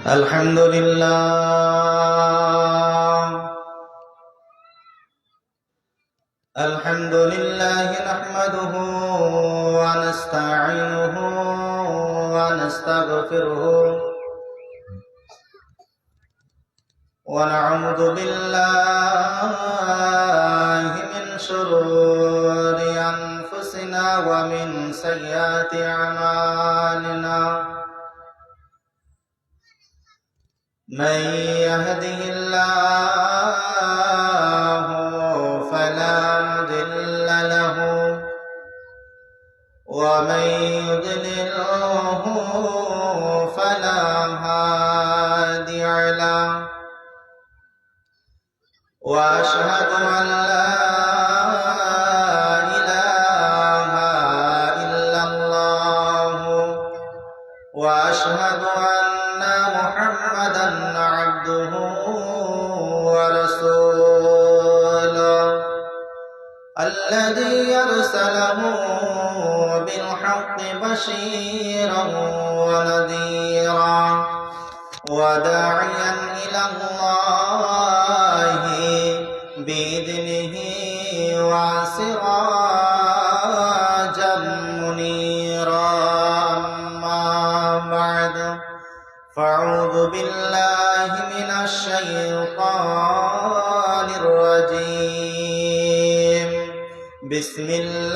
الحمد لله نحمده ونستعينه ونستغفره ونعوذ بالله من شرور أنفسنا ومن سيئات أعمالنا من يهده الله فلا مضل له ومن يضلله فلا هادي له وأشهد أن لا إله إلا الله وأشهد أن محمدا عبده ورسوله الذي أرسله بالحق بشيرا ونذيرا وداعيا إلى الله بإذنه وسراجا منيرا أما بعد فأعوذ بالله من الشيطان الرجيم بسم الله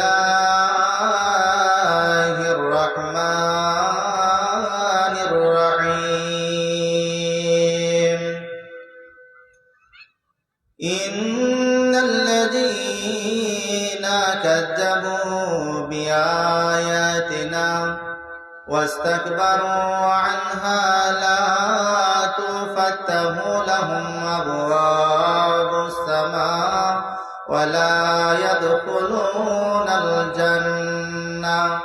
الرحمن الرحيم إن الذين كذبوا بآياتنا واستكبروا عنها لا تفتح لهم أبواب السماء ولا يدخلون الجنة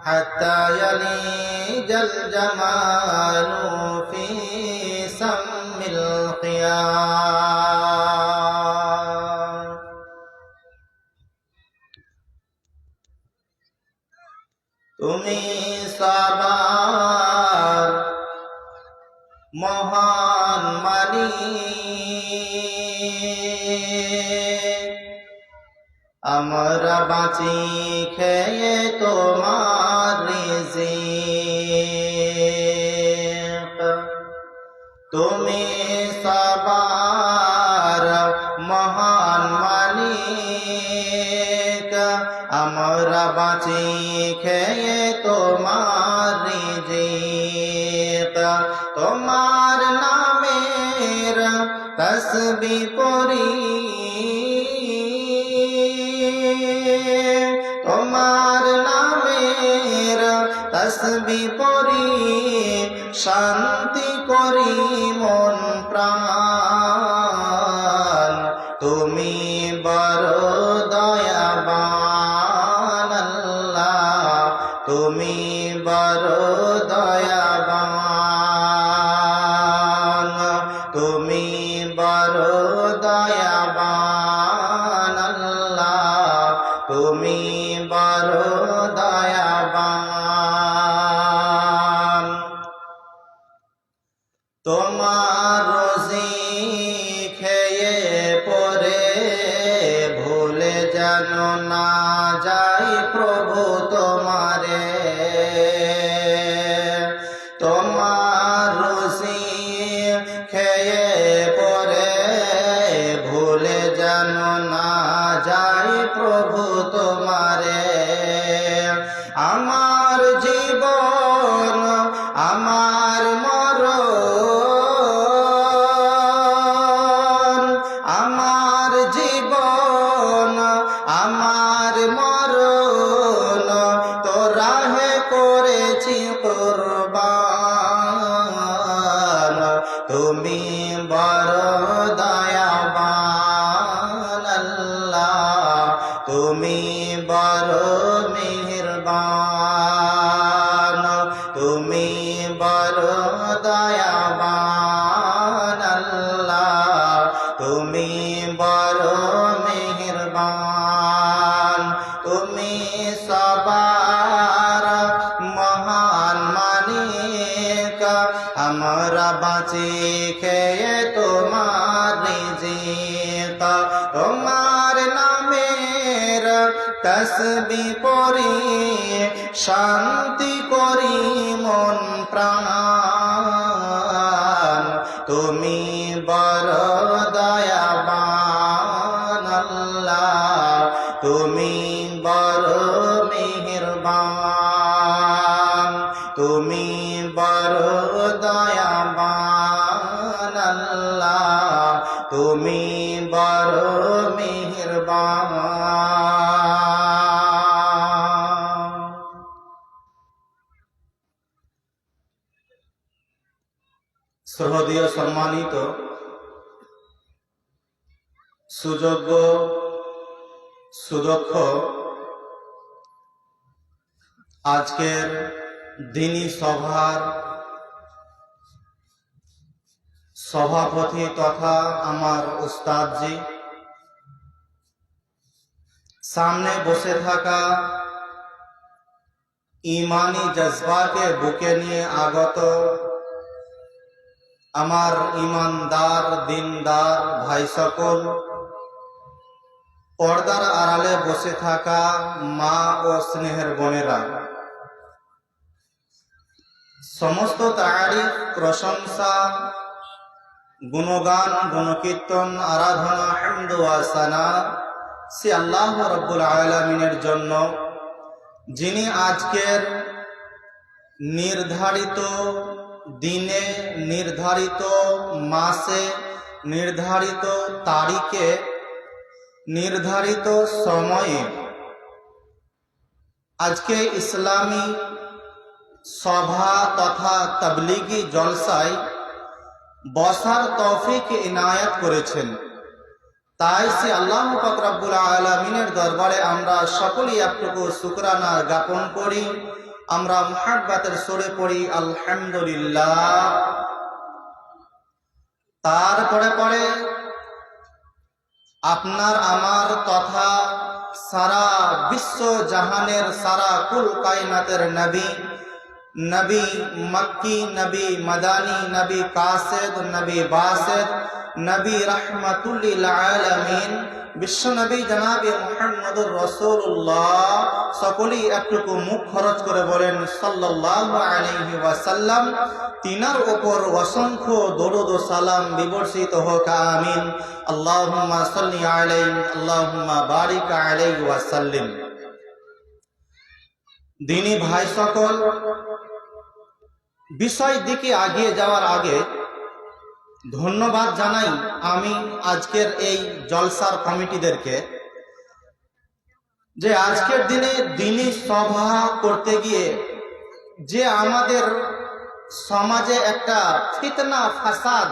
حتى يلج الجمال في سم الخياط তুমি সবার মহান মালিক আমরা বাঁচি খেয়ে তোমার রিজিক তুমি সবার মহান মালিক আমরা বাঁচি খেয়ে তোমার রিজিক তোমার নামের তসবিহ পড়ি তোমার নামের তসবিহ পড়ি শান্তি করি মন প্রাণ তুমি বড় দয়াবান আল্লাহ তুমি বড় দয়াবান তুমি বড় দয়াবান আল্লাহ তুমি বড় দয়াবান তোমার রোজি খেয়ে পরে ভুলে যেন না যাই প্রভু তোমারে তোমার রোজি খেয়ে পরে ভুলে যেন না যাই প্রভু তোমারে আমার জীবন আমার মরণ আমার জীবন আমার মরণ তোরাহে করেছি কুরবান তুমি বড় দয়াবান আল্লাহ তুমি বড় মেহেরবান তুমি বড় দয়াবান আল্লাহ তুমি বড় মেহেরবান তুমি সবার মহান মালিক আমরা তসবি পড়ি শান্তি করি মন প্রাণ তুমি বড় দয়াবান আল্লাহ তুমি বড় মেহেরবান তুমি বড় দয়াবান আল্লাহ তুমি বড় মেহেরবান। শ্রদ্ধেয় সম্মানিত সুযোগ্য সুদক্ষ আজকের দিনী সভার সভাপতি তথা আমার উস্তাদজি, সামনে বসে থাকা ইমানি জজবাকে বুকে নিয়ে আগত আমার ইমানদার দিনদার ভাই সকল, পর্দার আড়ালে বসে থাকা মা ও স্নেহের বোনেরা, সমস্ত তারিফ প্রশংসা গুণগান গুণকীর্তন আরাধনা হামদ ওয়া সানা সে আল্লাহ রাব্বুল আলামিনের জন্য, যিনি আজকের নির্ধারিত দিনে নির্ধারিত মাসে নির্ধারিত তারিখে নির্ধারিত সময়ে আজকে ইসলামী সভা তথা তাবলীগী জলসায় বসার তৌফিক ইনায়াত করেছেন। তাই সে আল্লাহ পাক রব্বুল আলামিনের দরবারে আমরা সকলেই একটুকু শুকরানা জ্ঞাপন করি। আমরা মুহাব্বতের সুরে পড়ি আলহামদুলিল্লাহ। তারপরে পরে আপনার আমার তথা সারা বিশ্ব জাহানের সারা কুল কায়নাতের নবী, নবী মক্কি, নবী মাদানী, নবী কাসেদ, নবী বাসেদ, নবী রাহমাতুল্লিল আলামিন বিশ্ব নবী জনাবে মুহাম্মদুর রাসূলুল্লাহ সকলেই একটুকু মুখ খরচ করে বলেন সাল্লাল্লাহু আলাইহি ওয়াসাল্লাম। তিনার উপর অসংখ্য দরুদ ও সালাম বিবর্ষিত হোক, আমিন। আল্লাহুম্মা সাল্লি আলাইহি আল্লাহুম্মা বারিক আলাইহি ওয়া সাল্লিম। দিনী ভাই সকল, বিষয় দিকে এগিয়ে যাওয়ার আগে ধন্যবাদ জানাই আমি আজকের এই জলসার কমিটিদেরকে, যে আজকের দিনে দিনী সভা করতে গিয়ে যে আমাদের সমাজে একটা ফিতনা ফাসাদ,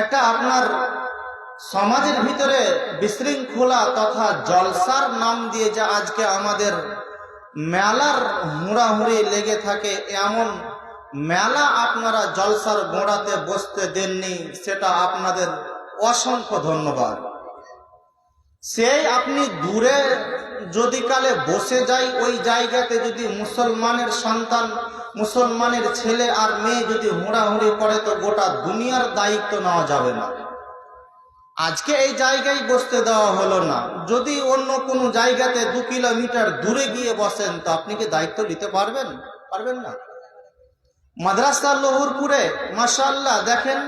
একটা আপনার সমাজের ভিতরে বিশৃঙ্খলা তথা জলসার নাম দিয়ে যে আজকে আমাদের মেলার হুড়াহুড়ি লেগে থাকে, এমন মেলা আপনারা জলসার গোড়াতে বসতে দেননি, সেটা আপনাদের অসংখ্য ধন্যবাদ। সেই আপনি দূরে যদি কালে বসে যাই, ওই জায়গাতে যদি মুসলমানের সন্তান মুসলমানের ছেলে আর মেয়ে যদি হুড়াহুড়ি করে, তো গোটা দুনিয়ার দায়িত্ব নেওয়া যাবে না। আজকে এই জায়গায় বসতে দেওয়া হলো না, যদি অন্য কোনো জায়গাতে 2 কিলোমিটার দূরে গিয়ে বসেন, তো আপনি কি দায়িত্ব নিতে পারবেন? পারবেন না। মাদ্রাসা লহুরপুরে মাশাআল্লাহ দেখেন,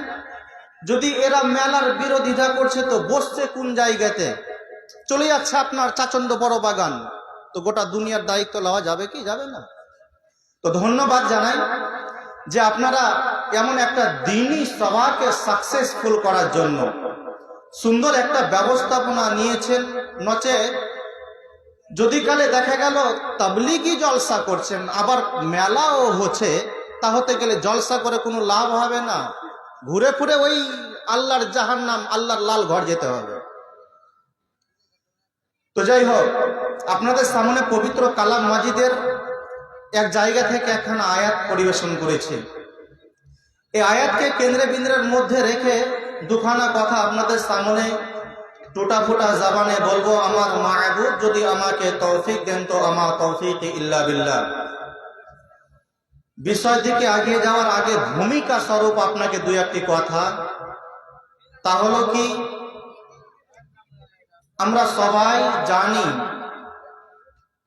যদি এরা মেলার বিরোধিতা করছে, তো বসছে কোন জায়গাতে? চলে যাচ্ছে আপনার চাচন্দ বড় বাগান, তো গোটা দুনিয়ার দায়িত্ব নেওয়া যাবে কি? যাবে না। তো ধন্যবাদ জানাই যে আপনারা এমন একটা দিনী সভাকে সাকসেসফুল করার জন্য সুন্দর একটা ব্যবস্থাপনা নিয়েছেন। নচে যদি কালে দেখা গেল তাবলীগী জলসা করছেন আবার মেলাও হচ্ছে, তা হতে গেলে জলসা করে কোনো লাভ হবে না, ঘুরে ফুরে ওই আল্লাহর জাহান্নাম, আল্লাহর লাল ঘর যেতে হবে। তো যাই হোক, আপনাদের সামনে পবিত্র কালাম মাজিদের এক জায়গা থেকে একখানা আয়াত পরিবেশন করেছি। এই আয়াতকে কেন্দ্রে বিন্দ্রের মধ্যে রেখে দুখানা কথা আপনাদের সামনে টোটা ফোটা জাবানে বলবো। আমার মাহবুব যদি আমাকে তৌফিক দেন, তো আমার তৌফিক ইল্লা বিল্লাহ। বিষয় দিকে এগিয়ে যাওয়ার আগে ভূমিকা স্বরূপ আপনাকে 2-1টি কথা, তা হলো কি, আমরা সবাই জানি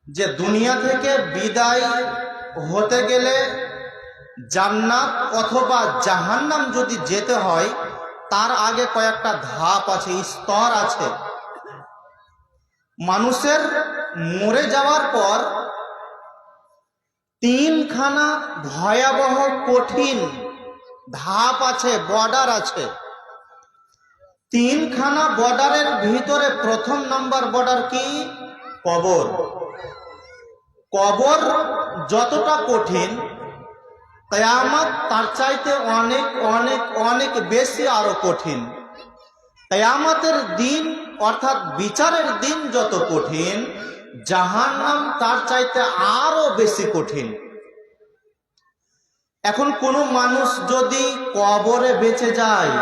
যে দুনিয়া থেকে বিদায় হতে গেলে জান্নাত অথবা জাহান্নাম যদি যেতে হয় তার আগে কয়েকটা ধাপ আছে, স্তর আছে। মানুষের মরে যাওয়ার পর তিনখানা ভয়াবহ কঠিন ধাপ আছে, বর্ডার আছে। তিনখানা বর্ডারের ভিতরে প্রথম নাম্বার বর্ডার কি? কবর। কবর যতটা কঠিন, কিয়ামত তার চাইতে অনেক অনেক অনেক বেশি আরো কঠিন। কিয়ামতের দিন অর্থাৎ বিচারের দিন যত কঠিন, জাহান্নাম তার চাইতে আরো বেশি কঠিন। এখন কোনো মানুষ যদি কবরে বেঁচে যায়,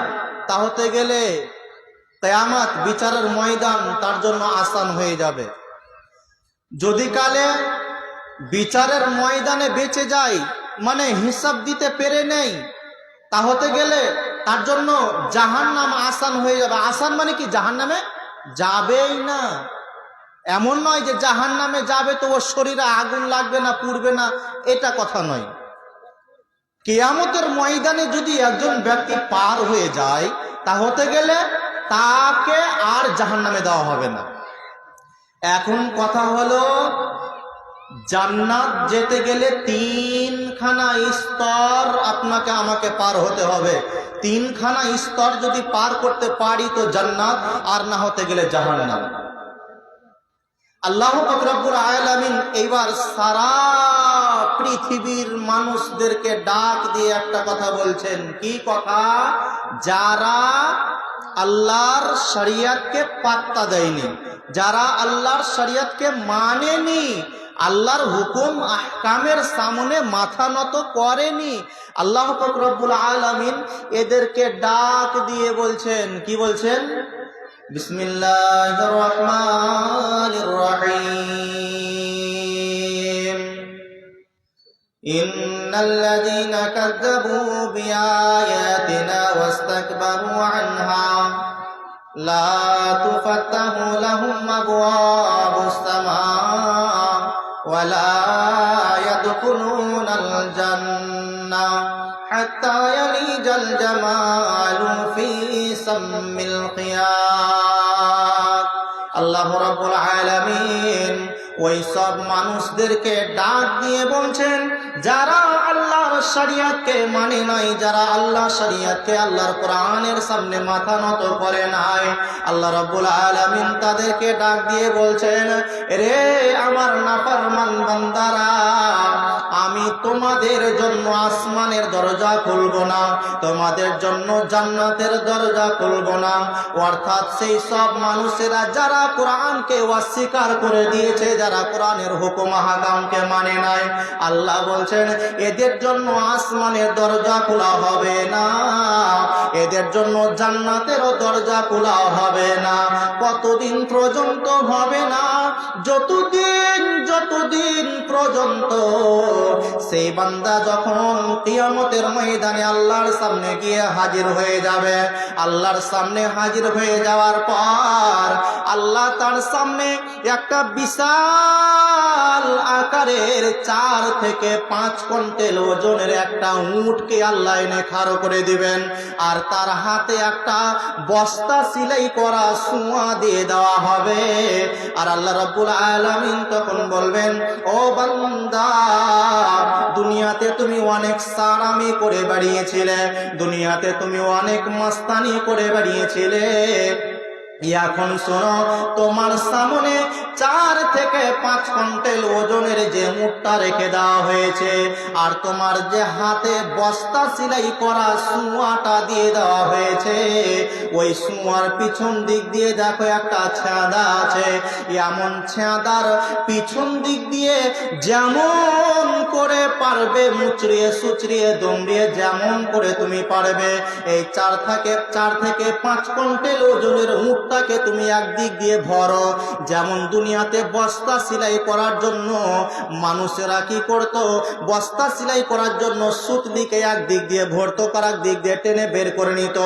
তা হতে গেলে কিয়ামত বিচারের ময়দান তার জন্য আসান হয়ে যাবে। যদি কালে বিচারের ময়দানে বেঁচে যায়, মানে হিসাব দিতে পেরে নেই, তা হতে গেলে তার জন্য জাহান্নাম আসান হয়ে যাবে। আসান মানে কি? জাহান্নামে যাবেই না। এমন নয় যে জাহান্নামে যাবে তো ওর শরীরে আগুন লাগবে না, পুড়বে না, এটা কথা নয়। কিয়ামতের ময়দানে যদি একজন ব্যক্তি পার হয়ে যায়, তা হতে গেলে তাকে আর জাহান্নামে দেওয়া হবে না। এখন কথা হলো, জান্নাত যেতে গেলে তিনখানা স্তর আপনাকে আমাকে পার হতে হবে। তিনখানা স্তর যদি পার করতে পারি তো জান্নাত, আর না হতে গেলে জাহান্নাম। আল্লাহ পাক রব্বুল আলামিন এইবার সারা পৃথিবীর মানুষদেরকে ডাক দিয়ে একটা কথা বলছেন। কি কথা? যারা আল্লাহর শরিয়তকে পাত্তা দেয়নি, যারা আল্লাহর শরিয়তকে মানেনি, আল্লাহর হুকুম আহকামের সামনে মাথা নত করেনি, আল্লাহ পাক রব্বুল আলামিন এদেরকে ডাক দিয়ে বলছেন। কি বলছেন? বিসমিল্লাহির রহমানির রহিম। ইন্নাল্লাযীনা কাযযাবু বিআয়াতিনা ওয়াস্তাকবারু আনহা লা তুফাত্তাহু লাহুম আবওয়াবুস সামাআ ওয়া লা ইয়াদখুলুনাল জান্নাহ হাত্তা ইয়ালিজাল জামালু ফি সাম্মিল খিয়াত। আল্লাহ রাব্বুল আলামিন ওই সব মানুষদেরকে ডাক দিয়ে বলছেন, যারা আল্লাহর শরিয়তকে মানে নাই, যারা আল্লাহর শরিয়তকে, আল্লাহর কোরআনের সামনে মাথা নত করে নাই, আল্লাহ রাব্বুল আলামিন তাদেরকে ডাক দিয়ে বলছেন, রে আমার নাফরমান বান্দারা, আমি তোমাদের জন্য আসমানের দরজা খুলব না, তোমাদের জন্য জান্নাতের দরজা খুলব না। অর্থাৎ সেই সব মানুষেরা যারা কোরআনকে অস্বীকার করে দিয়েছে, যারা কোরআনের হুকুম আহকামকে মানে নাই, আল্লাহ বলছেন এদের জন্য আসমানের দরজা খোলা হবে না, এদের জন্য জান্নাতেরও দরজা খোলা হবে না। কতদিন পর্যন্ত হবে না? যতদিন পর্যন্ত সেই বান্দা যখন কিয়ামতের ময়দানে আল্লাহর সামনে গিয়ে হাজির হয়ে যাবে। আল্লাহর সামনে হাজির হয়ে যাওয়ার পর আল্লাহ তার সামনে একটা বিশাল আকারের 4 থেকে 5 কুইন্টাল ওজনের একটা উটকে আল্লাহ এনে খাড়া করে দিবেন, আর তার হাতে একটা বস্তা সিলাই করা সুয়া দিয়ে দেওয়া হবে। আর আল্লাহ রাব্বুল আলামিন তখন বলবেন, ও বান্দা, দুনিয়াতে তুমি অনেক সারামি করে বেরিয়েছিলে, দুনিয়াতে তুমি অনেক মাস্তানি করে বেরিয়েছিলে, এখন শোনো, তোমার সামনে 4 থেকে 5 কুইন্টাল ওজনের যে মুঠটা রেখে দেওয়া হয়েছে, আর তোমার যে হাতে বস্তা সিলাই করা সুয়াটা দিয়ে দেওয়া হয়েছে, ওই সুয়ার পিছন দিক দিয়ে দেখো একটা ছেঁদা আছে। এমন ছেঁদার পিছন দিক দিয়ে যেমন করে পারবে মুচড়িয়ে সুচড়িয়ে দমড়িয়ে যেমন করে তুমি পারবে, এই 4 থেকে 5 কুইন্টাল ওজনের মুঠটাকে তুমি একদিক দিয়ে ভরো। যেমন দুনিয়া দুনিয়াতে বস্তা সেলাই করার জন্য মানুষেরা কি করত, বস্তা সেলাই করার জন্য সুতলিকে একদিক দিয়ে ভরতো, করার দিক দিয়ে টেনে বের করে নিত,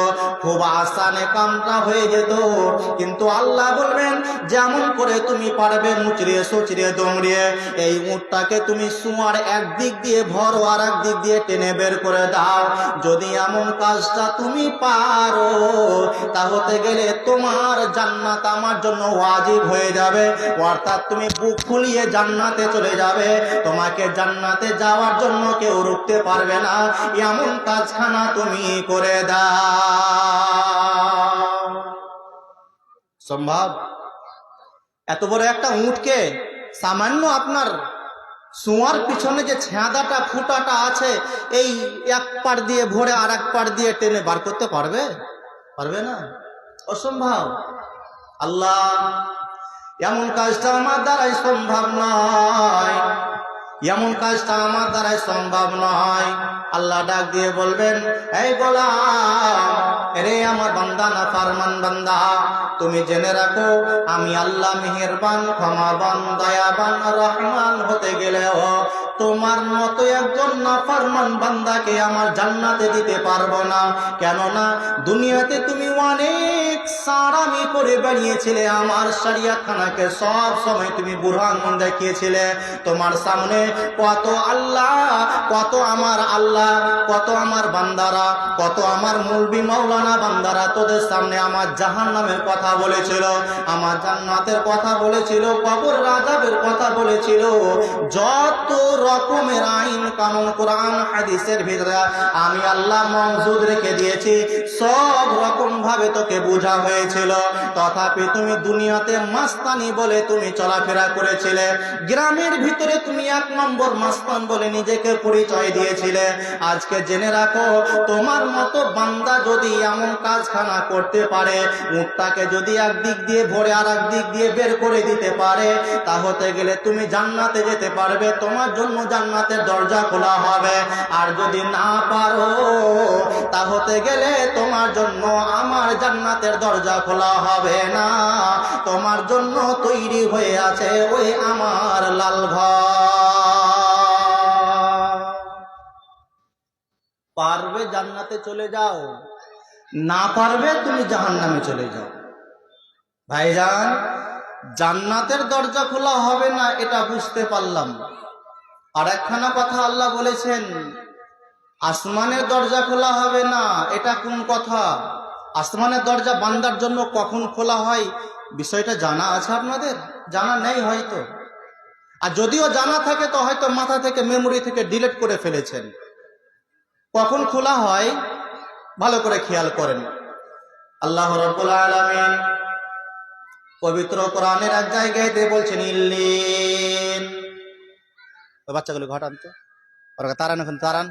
খুব আসানে কামটা হয়ে যেত। কিন্তু আল্লাহ বলবেন যেমন করে তুমি পারবে মুচড়িয়ে সুচড়িয়ে দমড়িয়ে এই উটটাকে তুমি সুয়ার একদিক দিয়ে ভরো আর একদিক দিয়ে টেনে বের করে দাও। যদি এমন কাজটা তুমি পারো তাহলে গেলে তোমার জান্নাত আমার জন্য ওয়াজিব হয়ে যাবে, অর্থাৎ তুমি বুক ফুলিয়ে জান্নাতে চলে যাবে। তোমাকে জান্নাতে যাওয়ার জন্য কেউ রুখতে পারবে না, এমন কাজখানা তুমি করে দাও। সম্ভব? এত বড় একটা উটকে সামান্য আপনার সুয়ার পিছনে যে ছেঁদাটা ফুটাটা আছে এই এক পার দিয়ে ভরে আর এক পার দিয়ে টেনে বার করতে পারবে? পারবে না, অসম্ভব। আল্লাহ এমন কাজটা আমার দ্বারাই সম্ভব নয়, এমন কাজটা আমার দ্বারাই সম্ভব নয়। আল্লাহ ডাক দিয়ে বলবেন, এই গোলাম, রে আমার বান্দা না ফারমান বান্দা, তুমি জেনে রাখো আমি আল্লাহ মেহেরবান, ক্ষমাবান, দয়াবান, রহমান হতে গেলেও তোমার মতো একজন নাফরমান বান্দাকে আমার জান্নাতে দিতে পারবো না। কেননা দুনিয়াতে তুমি অনেক সারামি করে বেরিয়েছিলে, আমার শরিয়ত খানাকে সব সময় তুমি বুরহান দেখিয়েছিলে। তোমার সামনে কত আল্লাহ, কত আমার আল্লাহ, কত আমার বান্দারা, কত আমার মুলবি মাওলানা বান্দারা তোদের সামনে আমার জাহান্নামের কথা বলেছিল, আমার জান্নাতের কথা বলেছিল, কবর আযাবের কথা বলেছিল। যত রকমের আইন কানুন কোরআন হাদিসের ভিতরে আমি আল্লাহ মওজুদ রেখে দিয়েছি, সব রকম ভাবে তোকে বোঝা হয়েছিল। তথাপি তুমি দুনিয়াতে মাস্তানি বলে তুমি চলাফেরা করেছিলে, গ্রামের ভিতরে তুমি এক নম্বর মাস্তান বলে নিজেকে পরিচয় দিয়েছিলে। আজকে জেনে রাখো তোমার মতো বান্দা যদি এমন কাজখানা করতে পারে, উটটাকে যদি একদিক দিয়ে ভরে আর একদিক দিয়ে বের করে দিতে পারে, তাহলে গেলে তুমি জান্নাতে যেতে পারবে, তোমার জন্য জান্নাতের দরজা খোলা হবে। আর যদি না পারো তাহলে গেলে তোমার জন্য আমার জান্নাতের দরজা খোলা হবে না, তোমার জন্য তৈরি হয়ে আছে ওই আমার লাল ঘর। পারবে জান্নাতে চলে যাও, না পারবে তুমি জাহান্নামে চলে যাও। ভাইজান, জান্নাতের দরজা খোলা হবে না এটা বুঝতে পারলাম। আর একখানা কথা আল্লাহ বলেছেন আসমানের দরজা খোলা হবে না, এটা কোন কথা? আসমানের দরজা বান্দার জন্য কখন খোলা হয় বিষয়টা জানা আছে আপনাদের? জানা নেই হয়তো, আর যদিও জানা থাকে তো হয়তো মাথা থেকে মেমোরি থেকে ডিলিট করে ফেলেছেন। কখন খোলা হয় ভালো করে খেয়াল করেন। আল্লাহ রাব্বুল আলামিন পবিত্র কোরআনের এক জায়গায় বলছেন ইল্লিন। ওই বাচ্চাগুলো ঘটান তো, ওরা তারান, এখন তারান,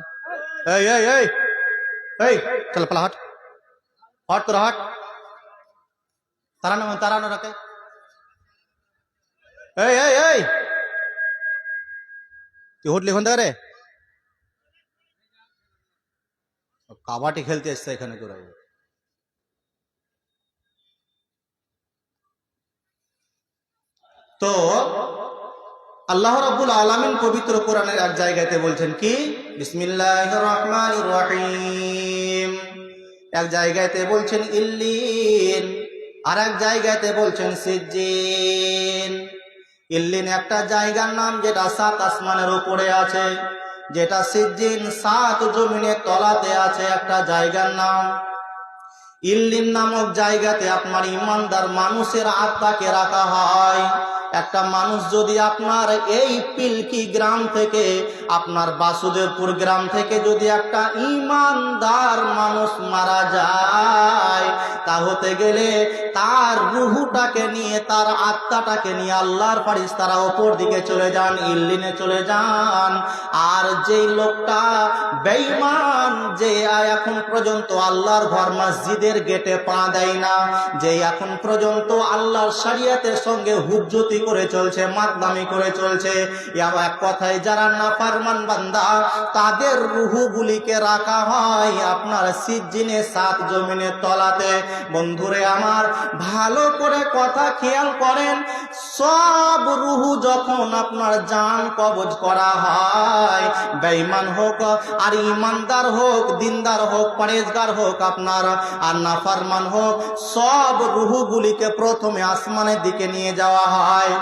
এই এই এই এই চল পালা, হট হট তোরা হট, তারানো তারানো রাখে, এই এই এই তুই উঠলি কোন থেকে রে? কাবাডি খেলতে এসছে এখানে তোরা। তো আল্লাহ রাব্বুল আলামিন পবিত্র কোরআনের এক জায়গাতে বলছেন কি, বিসমিল্লাহির রহমানির রহিম। এক জায়গাতে বলছেন ইল্লিন, আর এক জায়গাতে বলছেন সিজ্জিন। ইল্লিন একটা জায়গার নাম যেটা 7 আসমানের উপরে আছে, যেটা সিজ্জিন 7 জমিনের তলাতে আছে একটা জায়গার নাম। ইল্লিন নামক জায়গাতে আপনার ইমানদার মানুষের আত্মাকে রাখা হয়। একটা মানুষ যদি আপনার এই পিলকি গ্রাম থেকে, আপনার বাসুদেবপুর গ্রাম থেকে যদি একটা ইমানদার মানুষ মারা যায়, তাহলে গেলে তার রুহুটাকে নিয়ে, তার আত্মাটাকে নিয়ে আল্লাহর ফেরেশতারা ওপর দিকে চলে যান, ইল্লিনে চলে যান। আর যেই লোকটা বেঈমান, যে এখন পর্যন্ত আল্লাহর ঘর মসজিদের গেটে পা দেয় না, যে এখন পর্যন্ত আল্লাহর শরীয়তের সঙ্গে হুজ্জতি করে চলছে, মাতলামি করে চলছে। এক কথায় যারা নাফরমান বান্দা তাদের রূহগুলিকে রাখা হয় আপনার সিজ্জিনে, সাত জমিনের তলাতে। বন্ধুরে আমার, ভালো করে কথা খেয়াল করেন, সব রূহ যখন আপনার জান কবজ করা হয়, বেঈমান হোক আর ইমানদার হোক, দিনদার হোক, পরেজগার হোক আপনার আর নাফরমান হোক, সব রূহগুলিকে প্রথমে আসমানের দিকে নিয়ে যাওয়া হয়।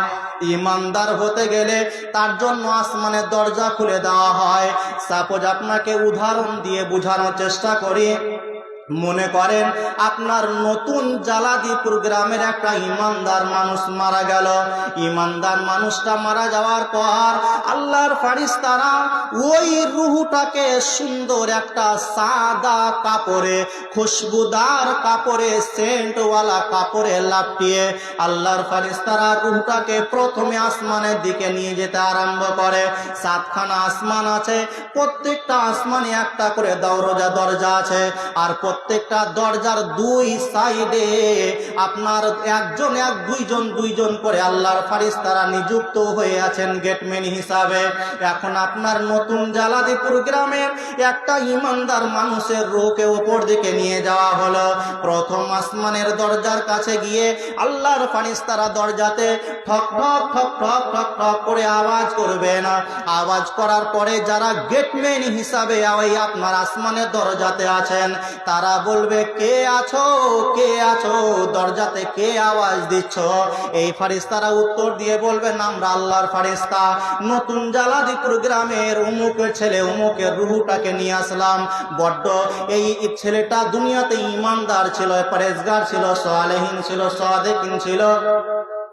ইমানদার হতে গেলে তার জন্য আসমানের দরজা খুলে দেওয়া হয়। সাপোজ আপনাকে উদাহরণ দিয়ে বোঝানোর চেষ্টা করি। মনে করেন আপনার নতুন জালাদিপুর গ্রামের একটা ইমানদার মানুষ মারা গেল। ইমানদার মানুষটা মারা যাওয়ার পর আল্লাহর ফারিস্তারা ওই রূহটাকে সুন্দর একটা সাদা কাপড়ে, খুশবুদার কাপড়ে, সেন্টওয়ালা কাপড়ে লাপিয়ে আল্লাহর ফারিস্তারা রূহটাকে প্রথমে আসমানের দিকে নিয়ে যেতে আরম্ভ করে। সাতখানা আসমান আছে, প্রত্যেকটা আসমানে একটা করে দরজা আছে, আর প্রত্যেকটা দরজার দুই সাইডে আপনার দুইজন করে আল্লাহর ফারিস্তারা নিযুক্ত হয়ে আছেন গেটম্যান হিসাবে। এখন আপনার নতুন জালাদিপুর গ্রামের একটা ইমানদার মানুষের রূহকে উপর দিকে নিয়ে যাওয়া হলো। প্রথম আসমানের দরজার কাছে গিয়ে আল্লাহর ফারিস্তারা দরজাতে ঠক ঠক ঠক ঠক ঠক ঠক করে আওয়াজ করবে না। আওয়াজ করার পরে যারা গেটম্যান হিসাবে ওই আপনার আসমানের দরজাতে আছেন তারা বলবে, কে আছো, কে আছো, দরজাতে কে আওয়াজ দিচ্ছ? এই ফারিস্তারা উত্তর দিয়ে বলবেন, আমরা আল্লাহর ফারিস্তা, নতুন জালাদিপুর গ্রামের অমুকের ছেলে অমুকের রূহটাকে নিয়ে আসলাম। বড্ড এই ছেলেটা দুনিয়াতে ইমানদার ছিল, পরেজগার ছিল, সালেহিন ছিল, সাদেকিন ছিল,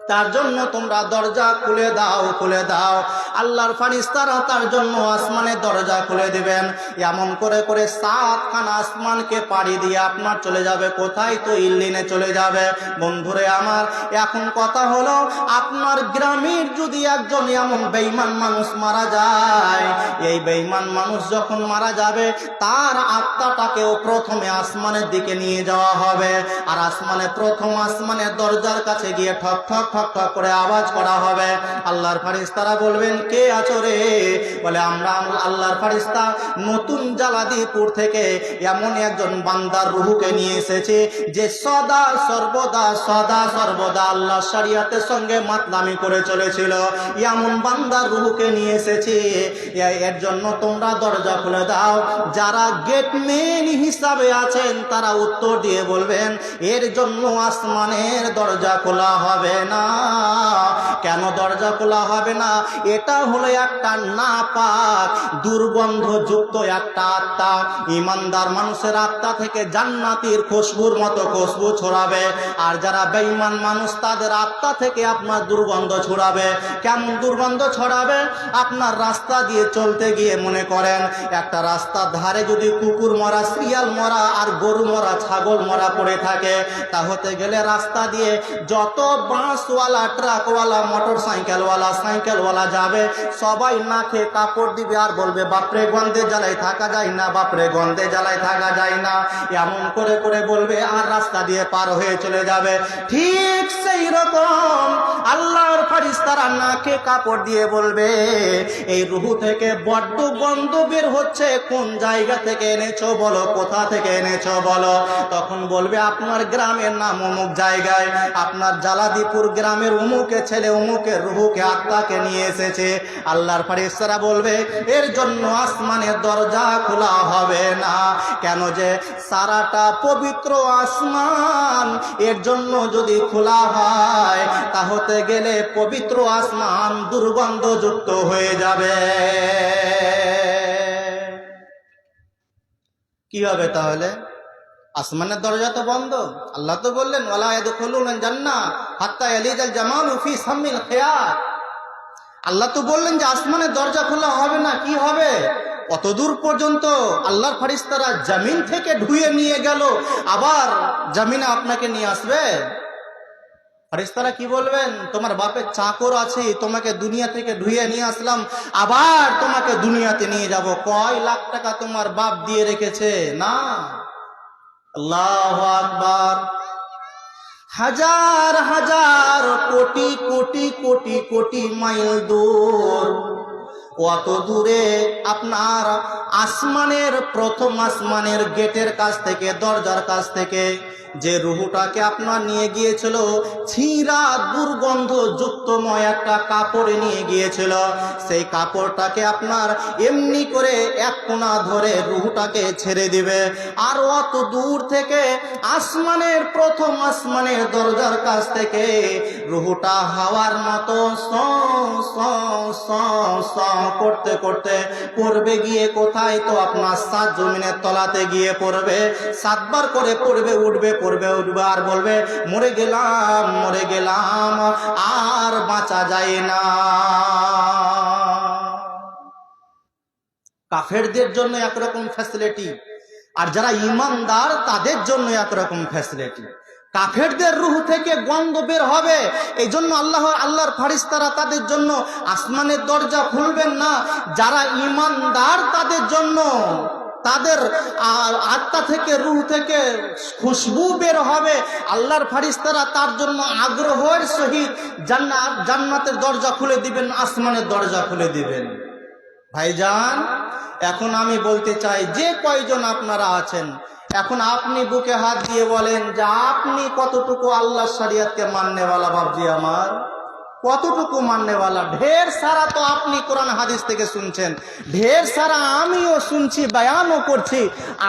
তার জন্য তোমরা দরজা খুলে দাও, খুলে দাও। আল্লাহর ফারিস্তারা তার জন্য আসমানের দরজা খুলে দিবেন। এমন করে করে সাতখানা আসমানকে পাড়ি দিয়ে আপনার চলে যাবে কোথায়? তো ইল্লিনে চলে যাবে। বন্ধুরে আমার, এখন কথা হলো, আপনার গ্রামের যদি একজন এমন বেঈমান মানুষ মারা যায়, এই বেঈমান মানুষ যখন মারা যাবে তার আত্মাটাকেও প্রথমে আসমানের দিকে নিয়ে যাওয়া হবে। আর প্রথম আসমানের দরজার কাছে গিয়ে ঠক ঠক ঠক ঠক করে আওয়াজ করা হবে। আল্লাহর ফারিস্তারা বলবেন, কে আছো রে? বলে, আমরা আল্লাহর ফারিস্তা নতুন জালাদিপুর থেকে এমন একজন বান্দার রূহকে নিয়ে এসেছি যে সদা সর্বদা আল্লাহ শরিয়তের সঙ্গে মাতলামি করে চলেছিল। এমন বান্দার রূহকে নিয়ে এসেছি, এর জন্য তোমরা দরজা খুলে দাও। যারা গেটম্যান হিসাবে আছেন তারা উত্তর দিয়ে বলবেন, এর জন্য আসমানের দরজা খোলা হবে না। কেন দরজা খোলা হবে না? এটা হলো একটা নাপাক দুর্গন্ধযুক্ত একটা আত্মা। ইমানদার মানুষের আত্মা থেকে জান্নাতের খুশবুর মতো খুশবু ছড়াবে, আর যারা বেঈমান মানুষ তাদের আত্মা থেকে আপনার দুর্গন্ধ ছড়াবে। কেমন দুর্গন্ধ ছড়াবে? আপনার রাস্তা দিয়ে চলতে গিয়ে মনে করেন একটা রাস্তার ধারে যদি কুকুর মরা, শিয়াল মরা আর গরু মরা, ছাগল মরা পড়ে থাকে, তা হতে গেলে রাস্তা দিয়ে যত বাঁশওয়ালা, ট্রাকওয়ালা, মোটর সাইকেলওয়ালা যাবে, সবাই নাকে কাপড় দিবে আর বলবে, বাপরে গন্ধে জ্বালায় থাকা যায় না, বাপরে গন্ধে জ্বালায় থাকা যায় না, এমন করে করে বলবে আর রাস্তা দিয়ে পার হয়ে চলে যাবে। ঠিক সেই রকম আল্লাহর ফারিস্তারা নাকে কাপড় দিয়ে বলবে, এই রূহ থেকে বড্ড গন্ধ বের হচ্ছে, কোন জায়গা থেকে এনেছো বলো, কোথা থেকে এনেছো বলো। তখন বলবে, আপনার গ্রামের নাম অমুক জায়গায়, আপনার জালাদিপুর গ্রামের অমুকের ছেলে অমুকের রূহকে, আত্মাকে নিয়ে এসেছে। আল্লাহর ফারিস্তারা বলবে, এর জন্য আসমানের দরজা খোলা হবে না। কেন? যে সারাটা পবিত্র আসমান এর জন্য যদি খোলা হয় তা হতে গেলে পবিত্র আসমান দুর্গন্ধযুক্ত হয়ে যাবে। কি হবে তাহলে? আসমানের দরজা তো বন্ধ। আল্লাহ তো বললেন, ওয়ালা ইয়াদখুলুনাল জান্নাহ হাত্তা ইয়ালিজাল জামালু ফি সাম্মিল খিয়াত। আল্লাহ তো বললেন যে আসমানের দরজা খোলা হবে না। কি হবে? অতদূর পর্যন্ত আল্লাহর ফারিস্তারা জমিন থেকে ধুয়ে নিয়ে গেল, আবার জমিনে আপনাকে নিয়ে আসবে। ফারিস্তারা কি বলবেন? তোমার বাপের চাকর আছে, তোমাকে দুনিয়া থেকে ধুয়ে নিয়ে আসলাম, আবার তোমাকে দুনিয়াতে নিয়ে যাব। কয় লাখ টাকা তোমার বাপ দিয়ে রেখেছে? না। আল্লাহু আকবার। হাজার হাজার কোটি কোটি কোটি কোটি মাইল দূর, অত দূরে আপনার আসমানের প্রথম আসমানের গেটের কাছ থেকে, দরজার কাছ থেকে যে রুহুটাকে আপনার নিয়ে গিয়েছিল, ছিঁড়া দুর্গন্ধ যুক্তময় একটা কাপড়ে নিয়ে গিয়েছিল, সেই কাপড়টাকে আপনার এমনি করে এক কোণা ধরে রুহুটাকে ছেড়ে দিবে, আর অত দূর থেকে আসমানের প্রথম আসমানের দরজার কাছ থেকে রুহুটা হাওয়ার মতো করতে করতে পড়বে গিয়ে কোথায়? তো আপনার 7 জমিনের তলাতে গিয়ে পড়বে, 7 বার করে পড়বে, উঠবে পড়বে উঠবে, আর বলবে মরে গেলাম মরে গেলাম, আর বাঁচা যায় না। কাফেরদের জন্য একরকম ফ্যাসিলিটি, আর যারা ইমানদার তাদের জন্য একরকম ফ্যাসিলিটি। কাফেরদের রূহ থেকে গন্ধ বের হবে, এই জন্য আল্লাহর ফারিস্তারা তাদের জন্য আসমানের দরজা খুলবেন না। যারা ইমানদার তাদের জন্য, তাদের আত্মা থেকে, রূহ থেকে খুশবু বের হবে, আল্লাহর ফারিস্তারা তার জন্য আগ্রহের সহিত জান্নাতের দরজা খুলে দিবেন, আসমানের দরজা খুলে দিবেন। ভাইজান, এখন আমি বলতে চাই, যে কয়জন আপনারা আছেন, এখন আপনি বুকে হাত দিয়ে বলেন যে আপনি কতটুকু আল্লাহর শরিয়তকে মাননেওয়ালা। বাবজি আমার, কতটুকু মাননেওয়ালা? ঢের সারা তো আপনি কোরআন হাদিস থেকে শুনছেন, ঢের সারা আমিও শুনছি, বয়ানও করছি।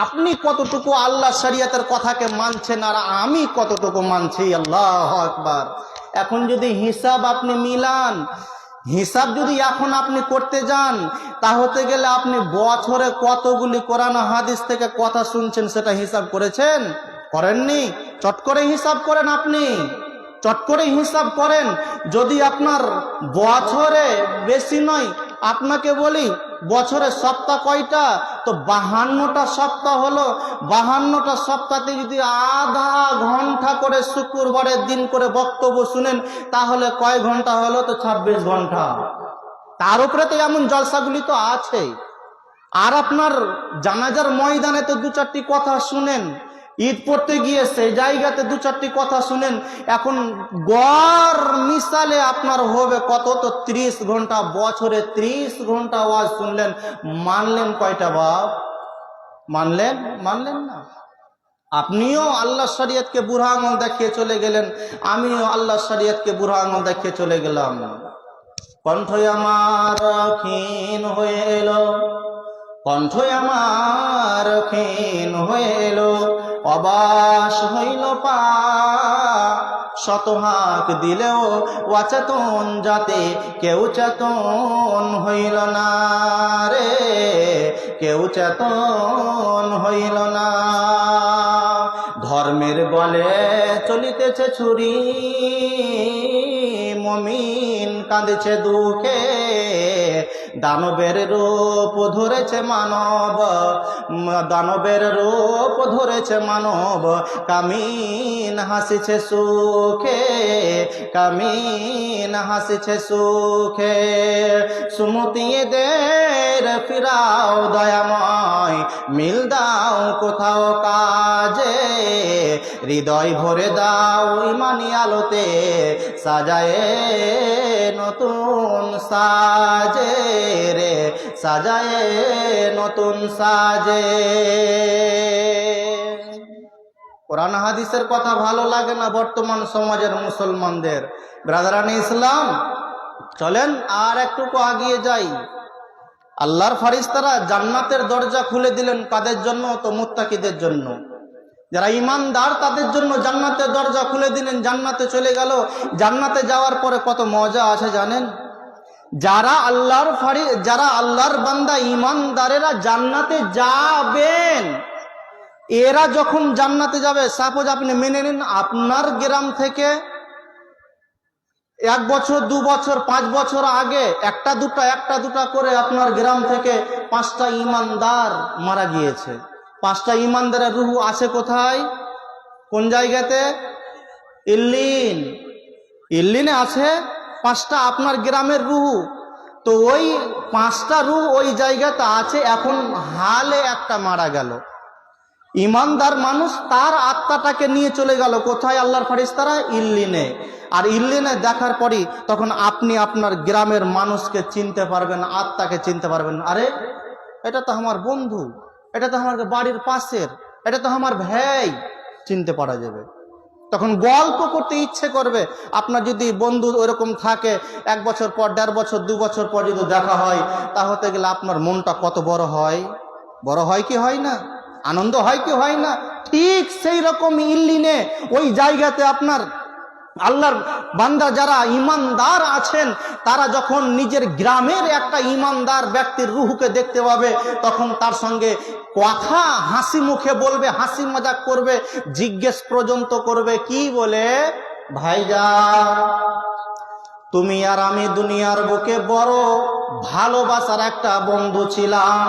আপনি কতটুকু আল্লাহর শরিয়তের কথাকে মানছেন আর আমি কতটুকু মানছি? আল্লাহু আকবার। এখন যদি হিসাব আপনি মিলান, হিসাব যদি এখন আপনি করতে যান, তা হতে গেলে আপনি বছরে কতগুলি কোরআন হাদিস থেকে কথা শুনছেন সেটা হিসাব করেছেন? করেননি? চট করে হিসাব করেন, আপনি চট করে হিসাব করেন। যদি আপনার বছরে বেশি নয়, আপনাকে বলি বছরে সপ্তাহ কয়টা? তো 52টা সপ্তাহ হলো। 52টা সপ্তাহে যদি আধা ঘন্টা করে শুক্রবারের দিন করে বক্তব্য শুনেন, তাহলে কয় ঘন্টা হলো? তো 26 ঘন্টা। তার উপরে তো এমন জলসাগুলি তো আছে। আর আপনার জানাজার ময়দানে তো 2-4টি কথা শুনেন, ঈদ পড়তে গিয়ে সেই জায়গাতে 2-4টি কথা শুনেন। এখন গড় মিসালে আপনার হবে কত? তো 30 ঘন্টা। বছরে 30 ঘন্টা আওয়াজ শুনলেন, মানলেন কয়টা বাপ? মানলেন না। আপনিও আল্লাহ শরিয়তকে বুড়া আঙুল দেখিয়ে চলে গেলেন, আমিও আল্লাহ শরিয়তকে বুড়া আঙুল দেখিয়ে চলে গেলাম। কণ্ঠ আমার ক্ষীণ হয়ে এলো, কণ্ঠ আমার ক্ষীণ হয়ে এলো, অবাস হইল পা, শতহাক দিলেও অচেতন যাতে কেউ চেতন হইল না রে, কেউ চেতন হইল না। ধর্মের বলে চলিতেছে ছুরি, মুমিন কাঁদেছে দুঃখে, দানবের রূপ ধরেছে মানব, দানবের রূপ ধরেছে মানব, কামিন হাসিছে সুখে, কামিন হাসিছে সুখে। সুমতিয়ে দের ফিরাও দয়াময়, মিল দাও কোথাও কাজে, হৃদয় ভরে দাও ইমানি আলোতে, সাজায়ে নতুন সাজে রে, সাজায়ে নতুন সাজে। কোরআন হাদিসের কথা ভালো লাগে না বর্তমান সমাজের মুসলমানদের? ব্রাদারানি ইসলাম, চলেন আর একটুকু আগিয়ে যাই। আল্লাহর ফারিস্তারা জান্নাতের দরজা খুলে দিলেন কাদের জন্য? তো মুত্তাকিদের জন্য। যারা ইমানদার তাদের জন্য জান্নাতের দরজা খুলে দিলেন, জান্নাতে চলে গেল। জান্নাতে যাওয়ার পরে কত মজা আছে জানেন? যারা আল্লাহর বান্দা ইমানদারেরা জান্নাতে যাবেন, এরা যখন জান্নাতে যাবে, সাপোজ আপনি মেনে নিন আপনার গ্রাম থেকে 1 বছর 2 বছর 5 বছর আগে একটা দুটা করে আপনার গ্রাম থেকে 5টা ইমানদার মারা গিয়েছে। 5টা ইমানদারের রূহ আছে কোথায়? কোন জায়গাতে? ইল্লিনে আছে 5টা আপনার গ্রামের রূহ। তো ওই 5টা রূহ ওই জায়গাতে আছে। এখন হালে একটা মারা গেল, ইমানদার মানুষ তার আত্মাটাকে নিয়ে চলে গেল কোথায়? আল্লাহর ফেরেশতারা ইল্লিনে। আর ইল্লিনে দেখার পরই তখন আপনি আপনার গ্রামের মানুষকে চিনতে পারবেন, আত্মাকে চিনতে পারবেন। আরে এটা তো আমার বন্ধু, এটা তো আমার বাড়ির পাশের, এটা তো আমার ভাই, চিনতে পারা যাবে। তখন গল্প করতে ইচ্ছে করবে। আপনার যদি বন্ধু ওরকম থাকে, 1 বছর পর, 1.5 বছর, 2 বছর পর যদি দেখা হয়, তা হতে গেলে আপনার মনটা কত বড় হয়? বড় হয় কি হয় না? আনন্দ হয় কি হয় না? ঠিক সেই রকম ইল্লিনে ওই জায়গাতে আপনার আল্লাহর বান্দা যারা ইমানদার আছেন, তারা যখন নিজের গ্রামের একটা ইমানদার ব্যক্তির রূহকে দেখতে পাবে, তখন তার সঙ্গে কথা হাসি মুখে বলবে, হাসি মজাক করবে, জিজ্ঞেস পর্যন্ত করবে। কি বলে? ভাইজান, তুমি আর আমি দুনিয়ার বুকে বড় ভালোবাসার একটা বন্ধু ছিলাম।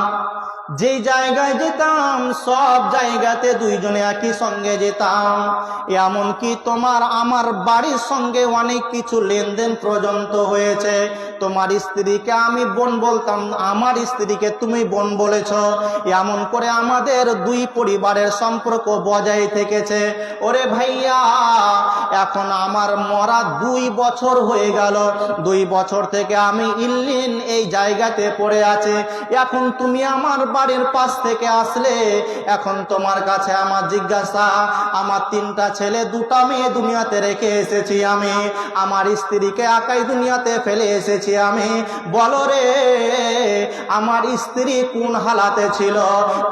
যেই জায়গায় যেতাম সব জায়গাতে দুইজনে একই সঙ্গে যেতাম। এমনকি তোমার আমার বাড়ির সঙ্গে অনেক কিছু লেনদেন পর্যন্ত হয়েছে। তোমার স্ত্রীকে আমি বোন বলতাম, আমার স্ত্রীকে তুমি বোন বলেছ। এমন করে আমাদের দুই পরিবারের সম্পর্ক বজায় থেকেছে। ওরে ভাইয়া, এখন আমার মরা 2 বছর হয়ে গেল। 2 বছর থেকে আমি ইল্লিন এই জায়গাতে পড়ে আছে। এখন তুমি আমার বাড়ির পাশ থেকে আসলে, এখন তোমার কাছে আমার জিজ্ঞাসা, আমার 3টা ছেলে 2টা মেয়ে দুনিয়াতে রেখে এসেছি আমি, আমার স্ত্রীকে একাই দুনিয়াতে ফেলে এসেছি আমি। বলো রে, আমার স্ত্রী কোন হালাতে ছিল,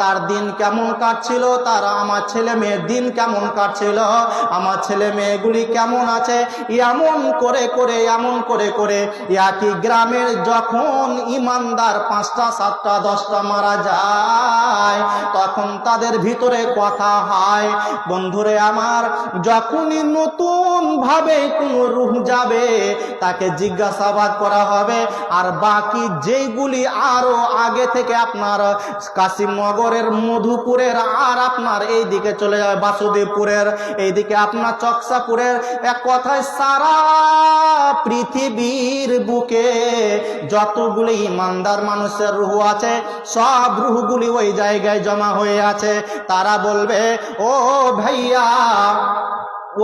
তার দিন কেমন কাটছিল, তার আমার ছেলে মেয়ের দিন কেমন কাটছিল, আমার ছেলে মেয়েগুলি কেমন আছে? এমন করে করে একই গ্রামের যখন ইমানদার 5টা 7টা 10টা মারা যায়, তখন তাদের ভিতরে কথা হয়। বন্ধুরে আমার, যখনই নতুন ভাবে কোন রূহ যাবে, তাকে জিজ্ঞাসাবাদ করা হবে। আর বাকি যেগুলি আরো আগে থেকে আপনার কাশিমনগরের, মধুপুরের, আর আপনার এই দিকে চলে যাবে বাসুদেবপুরের, এইদিকে আপনার চকসাপুরের, এক কথায় সারা পৃথিবীর বুকে যতগুলি ইমানদার মানুষের রূহ আছে, সব রূহগুলি ওই জায়গায় জমা হয়ে আছে। তারা বলবে, ও ভাইয়া,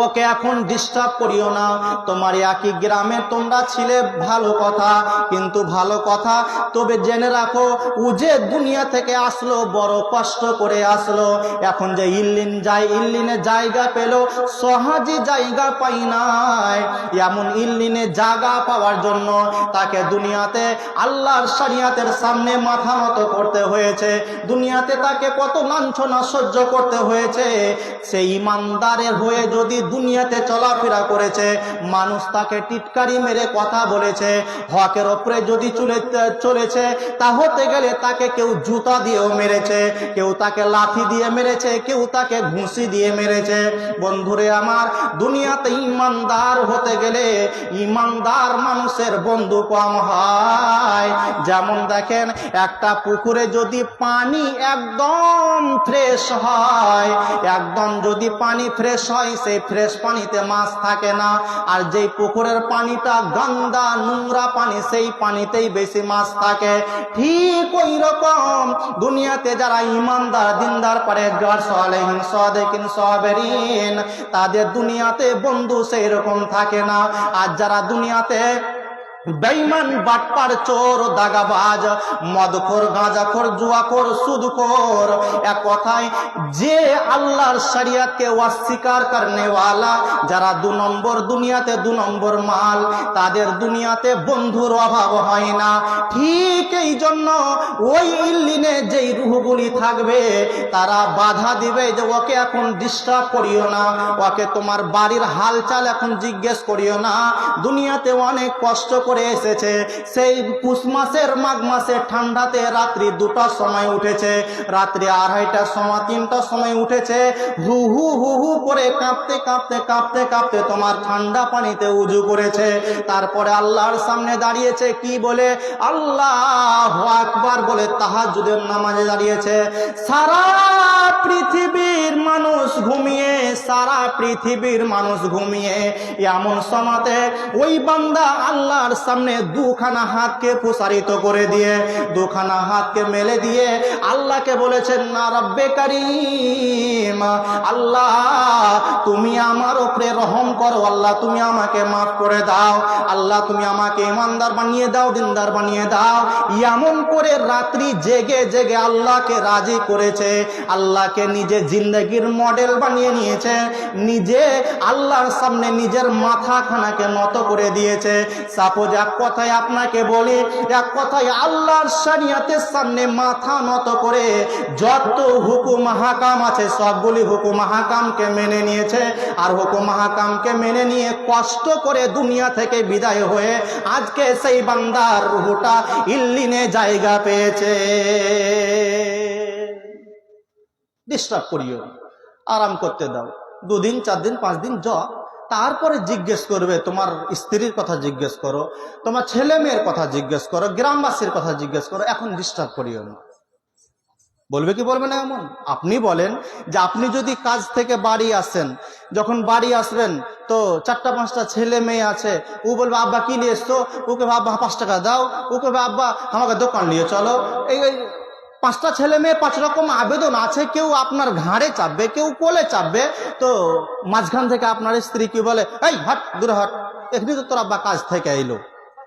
ওকে এখন ডিস্টার্ব করিও না। তোমার একই গ্রামে তোমরা ছিলে, ভালো কথা, কিন্তু ভালো কথা, তবে জেনে রাখো, ও যে দুনিয়া থেকে আসলো বড় কষ্ট করে আসলো। এখন যে ইল্লিনে জায়গা পেল, সহজে জায়গা পাই নাই। এমন ইল্লিনে জায়গা পাওয়ার জন্য তাকে দুনিয়াতে আল্লাহর শরিয়াতের সামনে মাথা নত করতে হয়েছে। দুনিয়াতে তাকে কত লাঞ্ছনা সহ্য করতে হয়েছে। সেই ইমানদারের হয়ে যদি দুনিয়াতে চলাফেরা করেছে, মানুষ তাকে টিটকারি মেরে কথা বলেছে, হকের ওপরে যদি চলেছে, তা হতে গেলে তাকে কেউ জুতা দিয়েও মেরেছে, কেউ তাকে লাঠি দিয়ে মেরেছে, কেউ তাকে ঘুষি দিয়ে মেরেছে। বন্ধুরে আমার, দুনিয়াতে ইমানদার হতে গেলে ইমানদার মানুষের বন্ধু কম হয়। যেমন দেখেন, একটা পুকুরে যদি পানি একদম ফ্রেশ হয়, একদম যদি পানি ফ্রেশ হয়, সেই ফ্রেশ পানিতে মাছ থাকে না। আর যেই পুকুরের পানিটা গন্ধা নোংরা পানি, সেই পানিতেই বেশি মাছ থাকে। ঠিক ওই রকম দুনিয়াতে যারা ইমানদার, দিনদার, পরেজগার, সালেহিন, সাদিকিন, সাবিরিন, তাদের দুনিয়াতে বন্ধু সেই রকম থাকে না। আর যারা দুনিয়াতে বেঈমান, বাটপার, চোর, দাগাবাজ, মদখোর, গাঁজাখোর, জুয়াখোর, সুদখোর, এক কথায় যে আল্লাহর শরিয়তকে অস্বীকার করনেওয়ালা, যারা 2 নম্বর দুনিয়াতে 2 নম্বর মাল, তাদের দুনিয়াতে বন্ধুর অভাব হয় না। ঠিক এই জন্য ওই ইল্লিনে যেই রূহগুলি থাকবে, তারা বাধা দিবে যে ওকে এখন ডিস্টার্ব করিও না, ওকে তোমার বাড়ির হালচাল এখন জিজ্ঞেস করিও না। দুনিয়াতে অনেক কষ্ট করে এসেছে, সেই পুষ মাসের, মাঘ মাসের ঠান্ডাতে রাত্রি 2টার সময় উঠেছে, রাত্রি 2:30টার সময়, 3টার সময় উঠেছে, হু হু হু হু করে কাঁপতে তোমার ঠান্ডা পানিতে উজু করেছে। তারপরে আল্লাহর সামনে দাঁড়িয়েছে, কি বলে? আল্লাহু আকবার বলে তাহাজ্জুদের নামাজে দাঁড়িয়েছে। সারা পৃথিবীর মানুষ ঘুমিয়ে, সারা পৃথিবীর মানুষ ঘুমিয়ে, এমন সময়তে ওই বান্দা আল্লাহর সামনে দুখানা হাতকে প্রসারিত করে দিয়ে, দুখানা হাতকে মেলে দিয়ে আল্লাহকে বলেছেন, না রব্বে কারীম, আল্লাহ তুমি আমার উপরে রহম করো, আল্লাহ তুমি আমাকে মাফ করে দাও, আল্লাহ তুমি আমাকে ইমানদার বানিয়ে দাও, দিনদার বানিয়ে দাও। এমন করে রাত্রি জেগে জেগে আল্লাহকে রাজি করেছে, আল্লাহকে নিজে জিন্দগির মডেল বানিয়ে নিয়েছে, নিজে আল্লাহর সামনে নিজের মাথাখানাকে নত করে দিয়েছে। সাপোজ এক কথায় আপনাকে বলি, এক কথায় আল্লাহর শরিয়তের সামনে মাথা নত করে যত হুকুম হাকাম আছে সবগুলি হুকুম হাকামকে মেনে নিয়েছে। আর হুকুম হাকামকে মেনে নিয়ে কষ্ট করে দুনিয়া থেকে বিদায় হয়ে আজকে সেই বান্দার রূহটা ইল্লিনে জায়গা পেয়েছে। ডিস্টার্ব করিও, আরাম করতে দাও, 2 দিন 4 দিন 5 দিন তারপরে জিজ্ঞেস করবে, তোমার স্ত্রীর কথা জিজ্ঞেস করো, তোমার ছেলে মেয়ের কথা জিজ্ঞেস করো, গ্রামবাসীর কথা জিজ্ঞেস করো, এখন ডিস্টার্ব করিও না। বলবে কি বলবে না এমন? আপনি বলেন যে আপনি যদি কাজ থেকে বাড়ি আসেন, যখন বাড়ি আসবেন তো 4-5টা ছেলে মেয়ে আছে, ও বলবে আব্বা কি নিয়ে এসছো, ওকে আব্বা 5 টাকা দাও, ওকে আব্বা আমাকে দোকান নিয়ে চলো। এই 5টা ছেলে মেয়ে 5 রকম আবেদন আছে, কেউ আপনার ঘাড়ে চাপবে, কেউ কোলে চাপবে। তো মাঝখান থেকে আপনার স্ত্রী কি বলে, এই হট দূরে হট, এখানে তো তোর আব্বা কাজ থেকে এলো,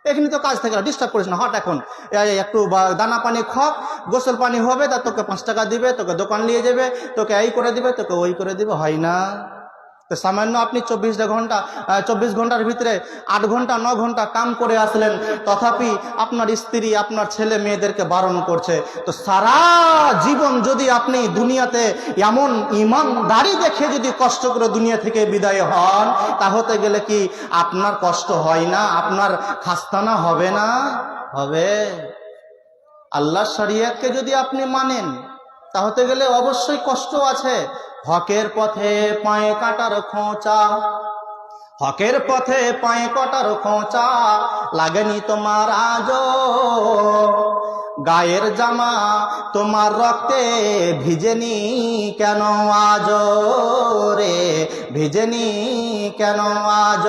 এখানে তো কাজ থেকে ডিস্টার্ব করিস না, হট এখন একটু দানা পানি খাক, গোসল পানি হবে, তা তোকে 5 টাকা দিবে, তোকে দোকান নিয়ে যাবে, তোকে এই করে দিবে, তোকে ওই করে দিবে, হয় না? তো সামান্য আপনি 24 ঘন্টার ভিতরে 8 ঘন্টা 9 ঘন্টা কাম করে আসলেন, তথাপি আপনার স্ত্রী আপনার ছেলে মেয়েদেরকে বারণ করছে। তো সারা জীবন যদি আপনি দুনিয়াতে এমন ইমানদারি দেখে যদি কষ্ট করে দুনিয়া থেকে বিদায় হন, তা হতে গেলে কি আপনার কষ্ট হয় না? আপনার খাস্তানা হবে না? হবে। আল্লাহর শরিয়তকে যদি আপনি মানেন, তা হতে গেলে অবশ্যই কষ্ট আছে। হকের পথে পায়ে কাটার খোঁচা, হকের পথে পায়ে কাটার খোঁচা লাগেনি তোমার আজও, গায়ের জামা তোমার রক্তে ভিজেনি কেন আজ রে, ভিজেনি কেন আজ?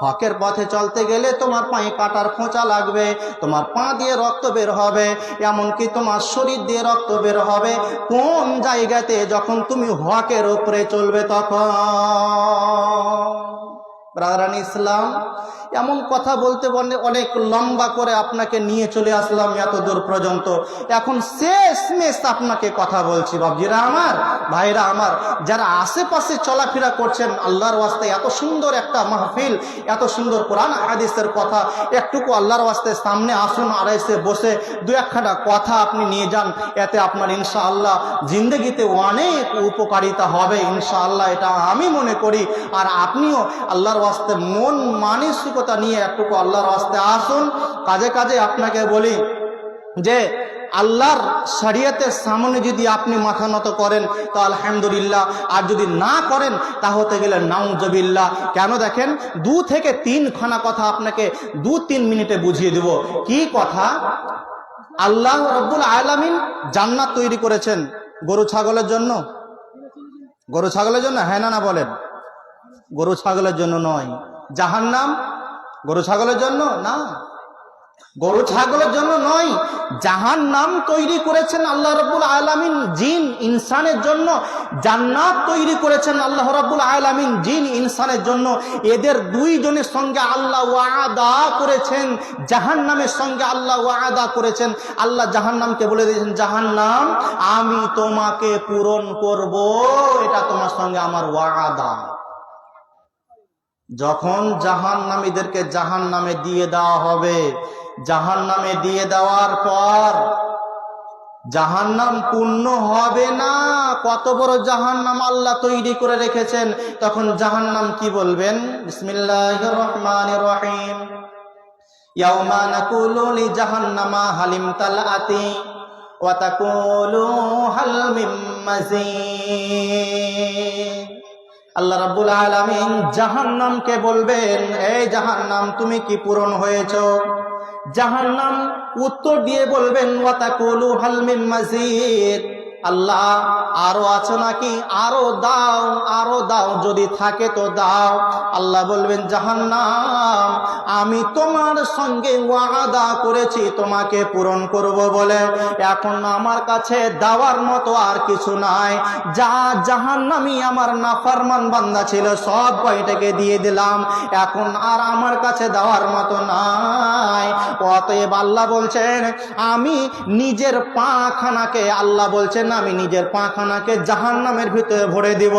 হকের পথে চলতে গেলে তোমার পায়ে কাটার খোঁচা লাগবে, তোমার পা দিয়ে রক্ত বের হবে, এমনকি তোমার শরীর দিয়ে রক্ত বের হবে। কোন জায়গাতে? যখন তুমি হকের উপরে চলবে তখন। ব্রাদারান ইসলাম, এমন কথা বলতে বলতে অনেক লম্বা করে আপনাকে নিয়ে চলে আসলাম এত দূর পর্যন্ত। এখন শেষমেশ আপনাকে কথা বলছি, বাবজিরা আমার, ভাইরা আমার, যারা আশেপাশে চলাফেরা করছেন, আল্লাহর ওয়াস্তে এত সুন্দর একটা মাহফিল, এত সুন্দর কোরআন হাদিসের কথা, একটুকু আল্লাহর ওয়াস্তে সামনে আসুন, আর এসে বসে 2-1 কথা আপনি নিয়ে যান, এতে আপনার ইনশাআল্লাহ জিন্দগিতে অনেক উপকারিতা হবে ইনশাআল্লাহ, এটা আমি মনে করি। আর আপনিও আল্লাহর ওয়াস্তে মন মানসিকতা নিয়ে একটুকু আল্লাহর ওয়াস্তে আসুন। কাজে কাজে আপনাকে বলি যে আল্লাহর শরিয়তের সামনে যদি আপনি মাথা নত করেন তো আলহামদুলিল্লাহ, আর যদি না করেন তা হতে গেলে নাউজুবিল্লাহ। কেন দেখেন, 2 থেকে 3 খানা কথা আপনাকে 2-3 মিনিটে বুঝিয়ে দেব। কি কথা? আল্লাহ রাব্বুল আলামিন জান্নাত তৈরি করেছেন গরু ছাগলের জন্য। গরু ছাগলের জন্য? হ্যাঁ না বলেন? গরু ছাগলের জন্য নয়। জাহান্নাম গরু ছাগলের জন্য না, গরু ছাগলের জন্য নয়। জাহান্নাম তৈরি করেছেন আল্লাহ রাব্বুল আলামিন জিন ইনসানের জন্য, জান্নাত তৈরি করেছেন আল্লাহ রাব্বুল আলামিন জিন ইনসানের জন্য। এদের 2 জনের সঙ্গে আল্লাহ ওয়াদা করেছেন, জাহান্নামের সঙ্গে আল্লাহ ওয়াদা করেছেন। আল্লাহ জাহান্নামকে বলে দিয়েছেন, জাহান্নাম আমি তোমাকে পূরণ করব, এটা তোমার সঙ্গে আমার ওয়াদা। যখন জাহান্নামীদেরকে জাহান্নামে দিয়ে দেওয়া হবে, জাহান্নামে দিয়ে দেওয়ার পর জাহান্নাম পূর্ণ হবে না। কত বড় জাহান্নাম আল্লাহ তৈরি করে রেখেছেন। তখন জাহান্নাম কি বলবেন? বিসমিল্লাহির রহমানির রহিম। ইয়াউমা নাকুলু লিজাহান্নামা হালিম তালাতি ওয়া তাকুলু হাল মিম মাজিদ। আল্লাহ রাব্বুল আলামিন জাহান্নামকে বলবেন, এই জাহান্নাম তুমি কি পূরণ হয়েছো? জাহান্নাম উত্তর দিয়ে বলবেন, ওয়া তাকুলু হাল মিন মাজিদ। আল্লাহ আরো আছে নাকি, আরো দাও, আরো দাও, যদি থাকে তো দাও। আল্লাহ বলবেন জাহান্নাম, আমি তোমার সঙ্গে ওয়াদা করেছি তোমাকে পূরণ করব বলে, এখন আমার কাছে দেওয়ার মতো আর কিছু নাই। যা জাহান্নামী আমার নাফরমান বান্দা ছিল সব কয়টাকে দিয়ে দিলাম, এখন আর আমার কাছে দেওয়ার মতো নাই। অতএব আল্লাহ বলছেন আমি নিজের পাখানাকে, আল্লাহ বলছেন আমি নিজের পাখানাকে জাহান্নামের ভিতরে ভরে দিব।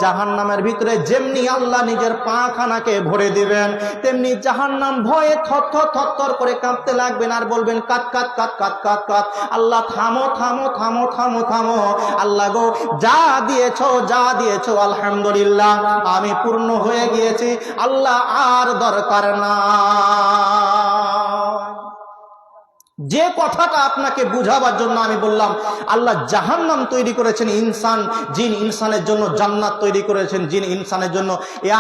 জাহান্নামের ভিতরে যেমনি আল্লাহ নিজের পাখানাকে ভরে দিবেন, তেমনি জাহান্নাম ভয়ে থরথর থরথর করে কাঁপতে লাগবেন আর বলবেন কাত কাত কাত কাত কাত কাত। আল্লাহ থামো থামো থামো থামো থামো, আল্লাহ গো যা দিয়েছো যা দিয়েছো আলহামদুলিল্লাহ আমি পূর্ণ হয়ে গিয়েছি, আল্লাহ আর দরকার না। যে কথাটা আপনাকে বুঝাবার জন্য আমি বললাম, আল্লাহ জাহান্নাম তৈরি করেছেন ইনসান জিন ইনসানের জন্য, জান্নাত তৈরি করেছেন জিন ইনসানের জন্য।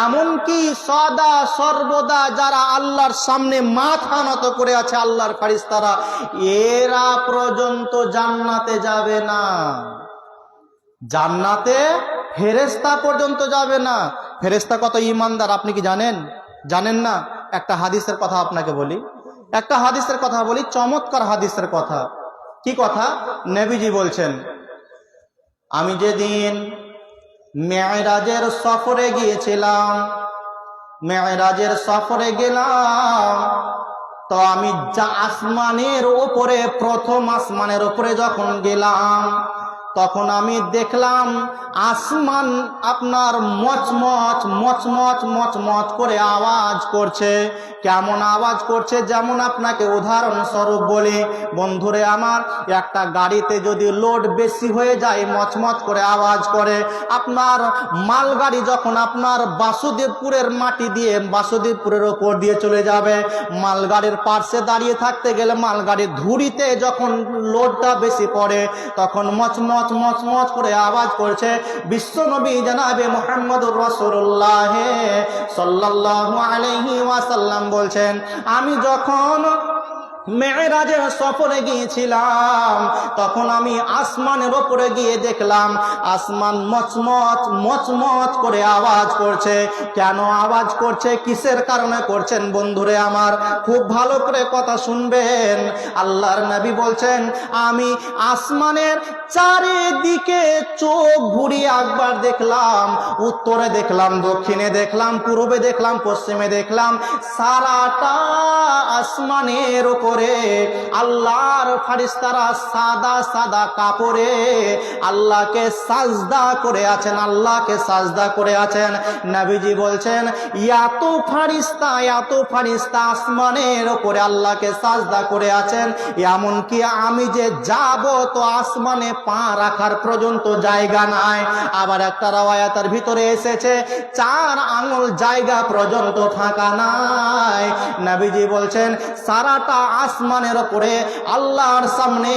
এমনকি সদা সর্বদা যারা আল্লাহর সামনে মাথা নত করে আছে আল্লাহর ফেরেশতারা, এরা পর্যন্ত জান্নাতে যাবে না। জান্নাতে ফেরেশতা পর্যন্ত যাবে না। ফেরেশতা কত ঈমানদার আপনি কি জানেন? জানেন না? একটা হাদিসের কথা আপনাকে বলি, একটা হাদিসের কথা বলি, চমৎকার হাদিসের কথা। কি কথা? নবীজি বলছেন, আমি যেদিন মেরাজের সফরে গিয়েছিলাম, মেরাজের সফরে গেলাম, তো আমি যা আসমানের উপরে, প্রথম আসমানের উপরে যখন গেলাম, তখন আমি দেখলাম আসমান আপনার মচমচ মচমচ মচমচ করে আওয়াজ করছে। কেমন আওয়াজ করছে? যেমন আপনাকে উদাহরণস্বরূপ বলি বন্ধুরে আমার, একটা গাড়িতে যদি লোড বেশি হয়ে যায় মচমচ করে আওয়াজ করে। আপনার মালগাড়ি যখন আপনার বাসুদেবপুরের মাটি দিয়ে বাসুদেবপুরের ওপর দিয়ে চলে যাবে, মালগাড়ির পার্শ্বে দাঁড়িয়ে থাকতে গেলে মালগাড়ির ধুরিতে যখন লোডটা বেশি পড়ে তখন মচমচ মচমচ করে আওয়াজ করছে। বিশ্বনবী জনাবে মুহাম্মদুর রাসূলুল্লাহ সাল্লাল্লাহু আলাইহি ওয়াসাল্লাম বলছেন, আমি যখন মেরাজের সফরে গিয়েছিলাম তখন আমি আসমানের উপরে গিয়ে দেখলাম আসমান মচমচ মচমচ করে আওয়াজ করছে। কেন আওয়াজ করছে, কিসের কারণে করছেন বন্ধুরে আমার, খুব ভালো করে কথা শুনবেন। আল্লাহর নবী বলছেন, আমি আসমানের চারিদিকে চোখ ঘুরিয়ে একবার দেখলাম, উত্তরে দেখলাম, দক্ষিণে দেখলাম, পূর্বে দেখলাম, পশ্চিমে দেখলাম, সারাটা আসমানের উপরে আল্লাহর ফেরেশতারা সাদা সাদা কাপড়ে আল্লাহকে সাজদা করে আছেন, আল্লাহকে সাজদা করে আছেন। নবীজি বলছেন, এত ফেরেশতা আসমানের উপরে আল্লাহকে সাজদা করে আছেন, এমনকি আমি যে যাব তো আসমানে পা রাখার পর্যন্ত জায়গা নাই। আবার একটা রওয়ায়াতের ভিতরে এসেছে 4 আঙ্গুল জায়গা পর্যন্ত ফাঁকা নাই। নবীজি বলছেন, সারাটা আসমানের উপরে আল্লাহর সামনে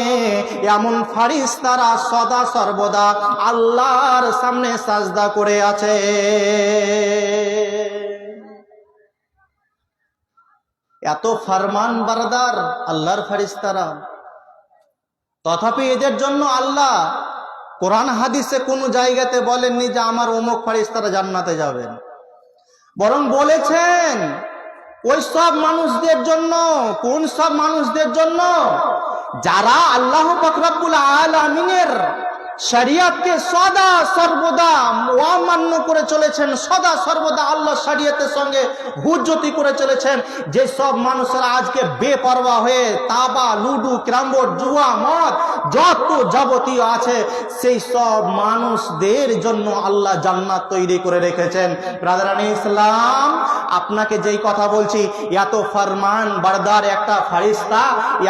এমন ফেরেশতারা সদা সর্বদা আল্লাহর সামনে সাজদা করে আছে। এত ফরমান বারদার আল্লাহর ফেরেশতারা, তথাপি এদের জন্য আল্লাহ কোরআন হাদিসে কোনো জায়গাতে বলেননি যে আমার অমুক ফেরেশতারা জান্নাতে যাবেন, বরং বলেছেন ওই সব মানুষদের জন্য। কোন সব মানুষদের জন্য? যারা আল্লাহ পাক রব্বুল আলামিনের শরিয়তকে সদা সর্বদা অমান্য করে চলেছেন, সদা সর্বদা আল্লাহ শরিয়তের সঙ্গে হুজ্জতি করে চলেছেন। যে সব মানুষেরা আজকে বেপরোয়া হয়ে তাবা, লুডু, ক্যারমবোর্ড, জুয়া, মদ যত যাবতীয় আছে, সেই সব মানুষদের জন্য আল্লাহ জান্নাত তৈরি করে রেখেছেন। ব্রাদারানি ইসলাম, আপনাকে যেই কথা বলছি, এত ফরমান বারদার একটা ফেরেশতা,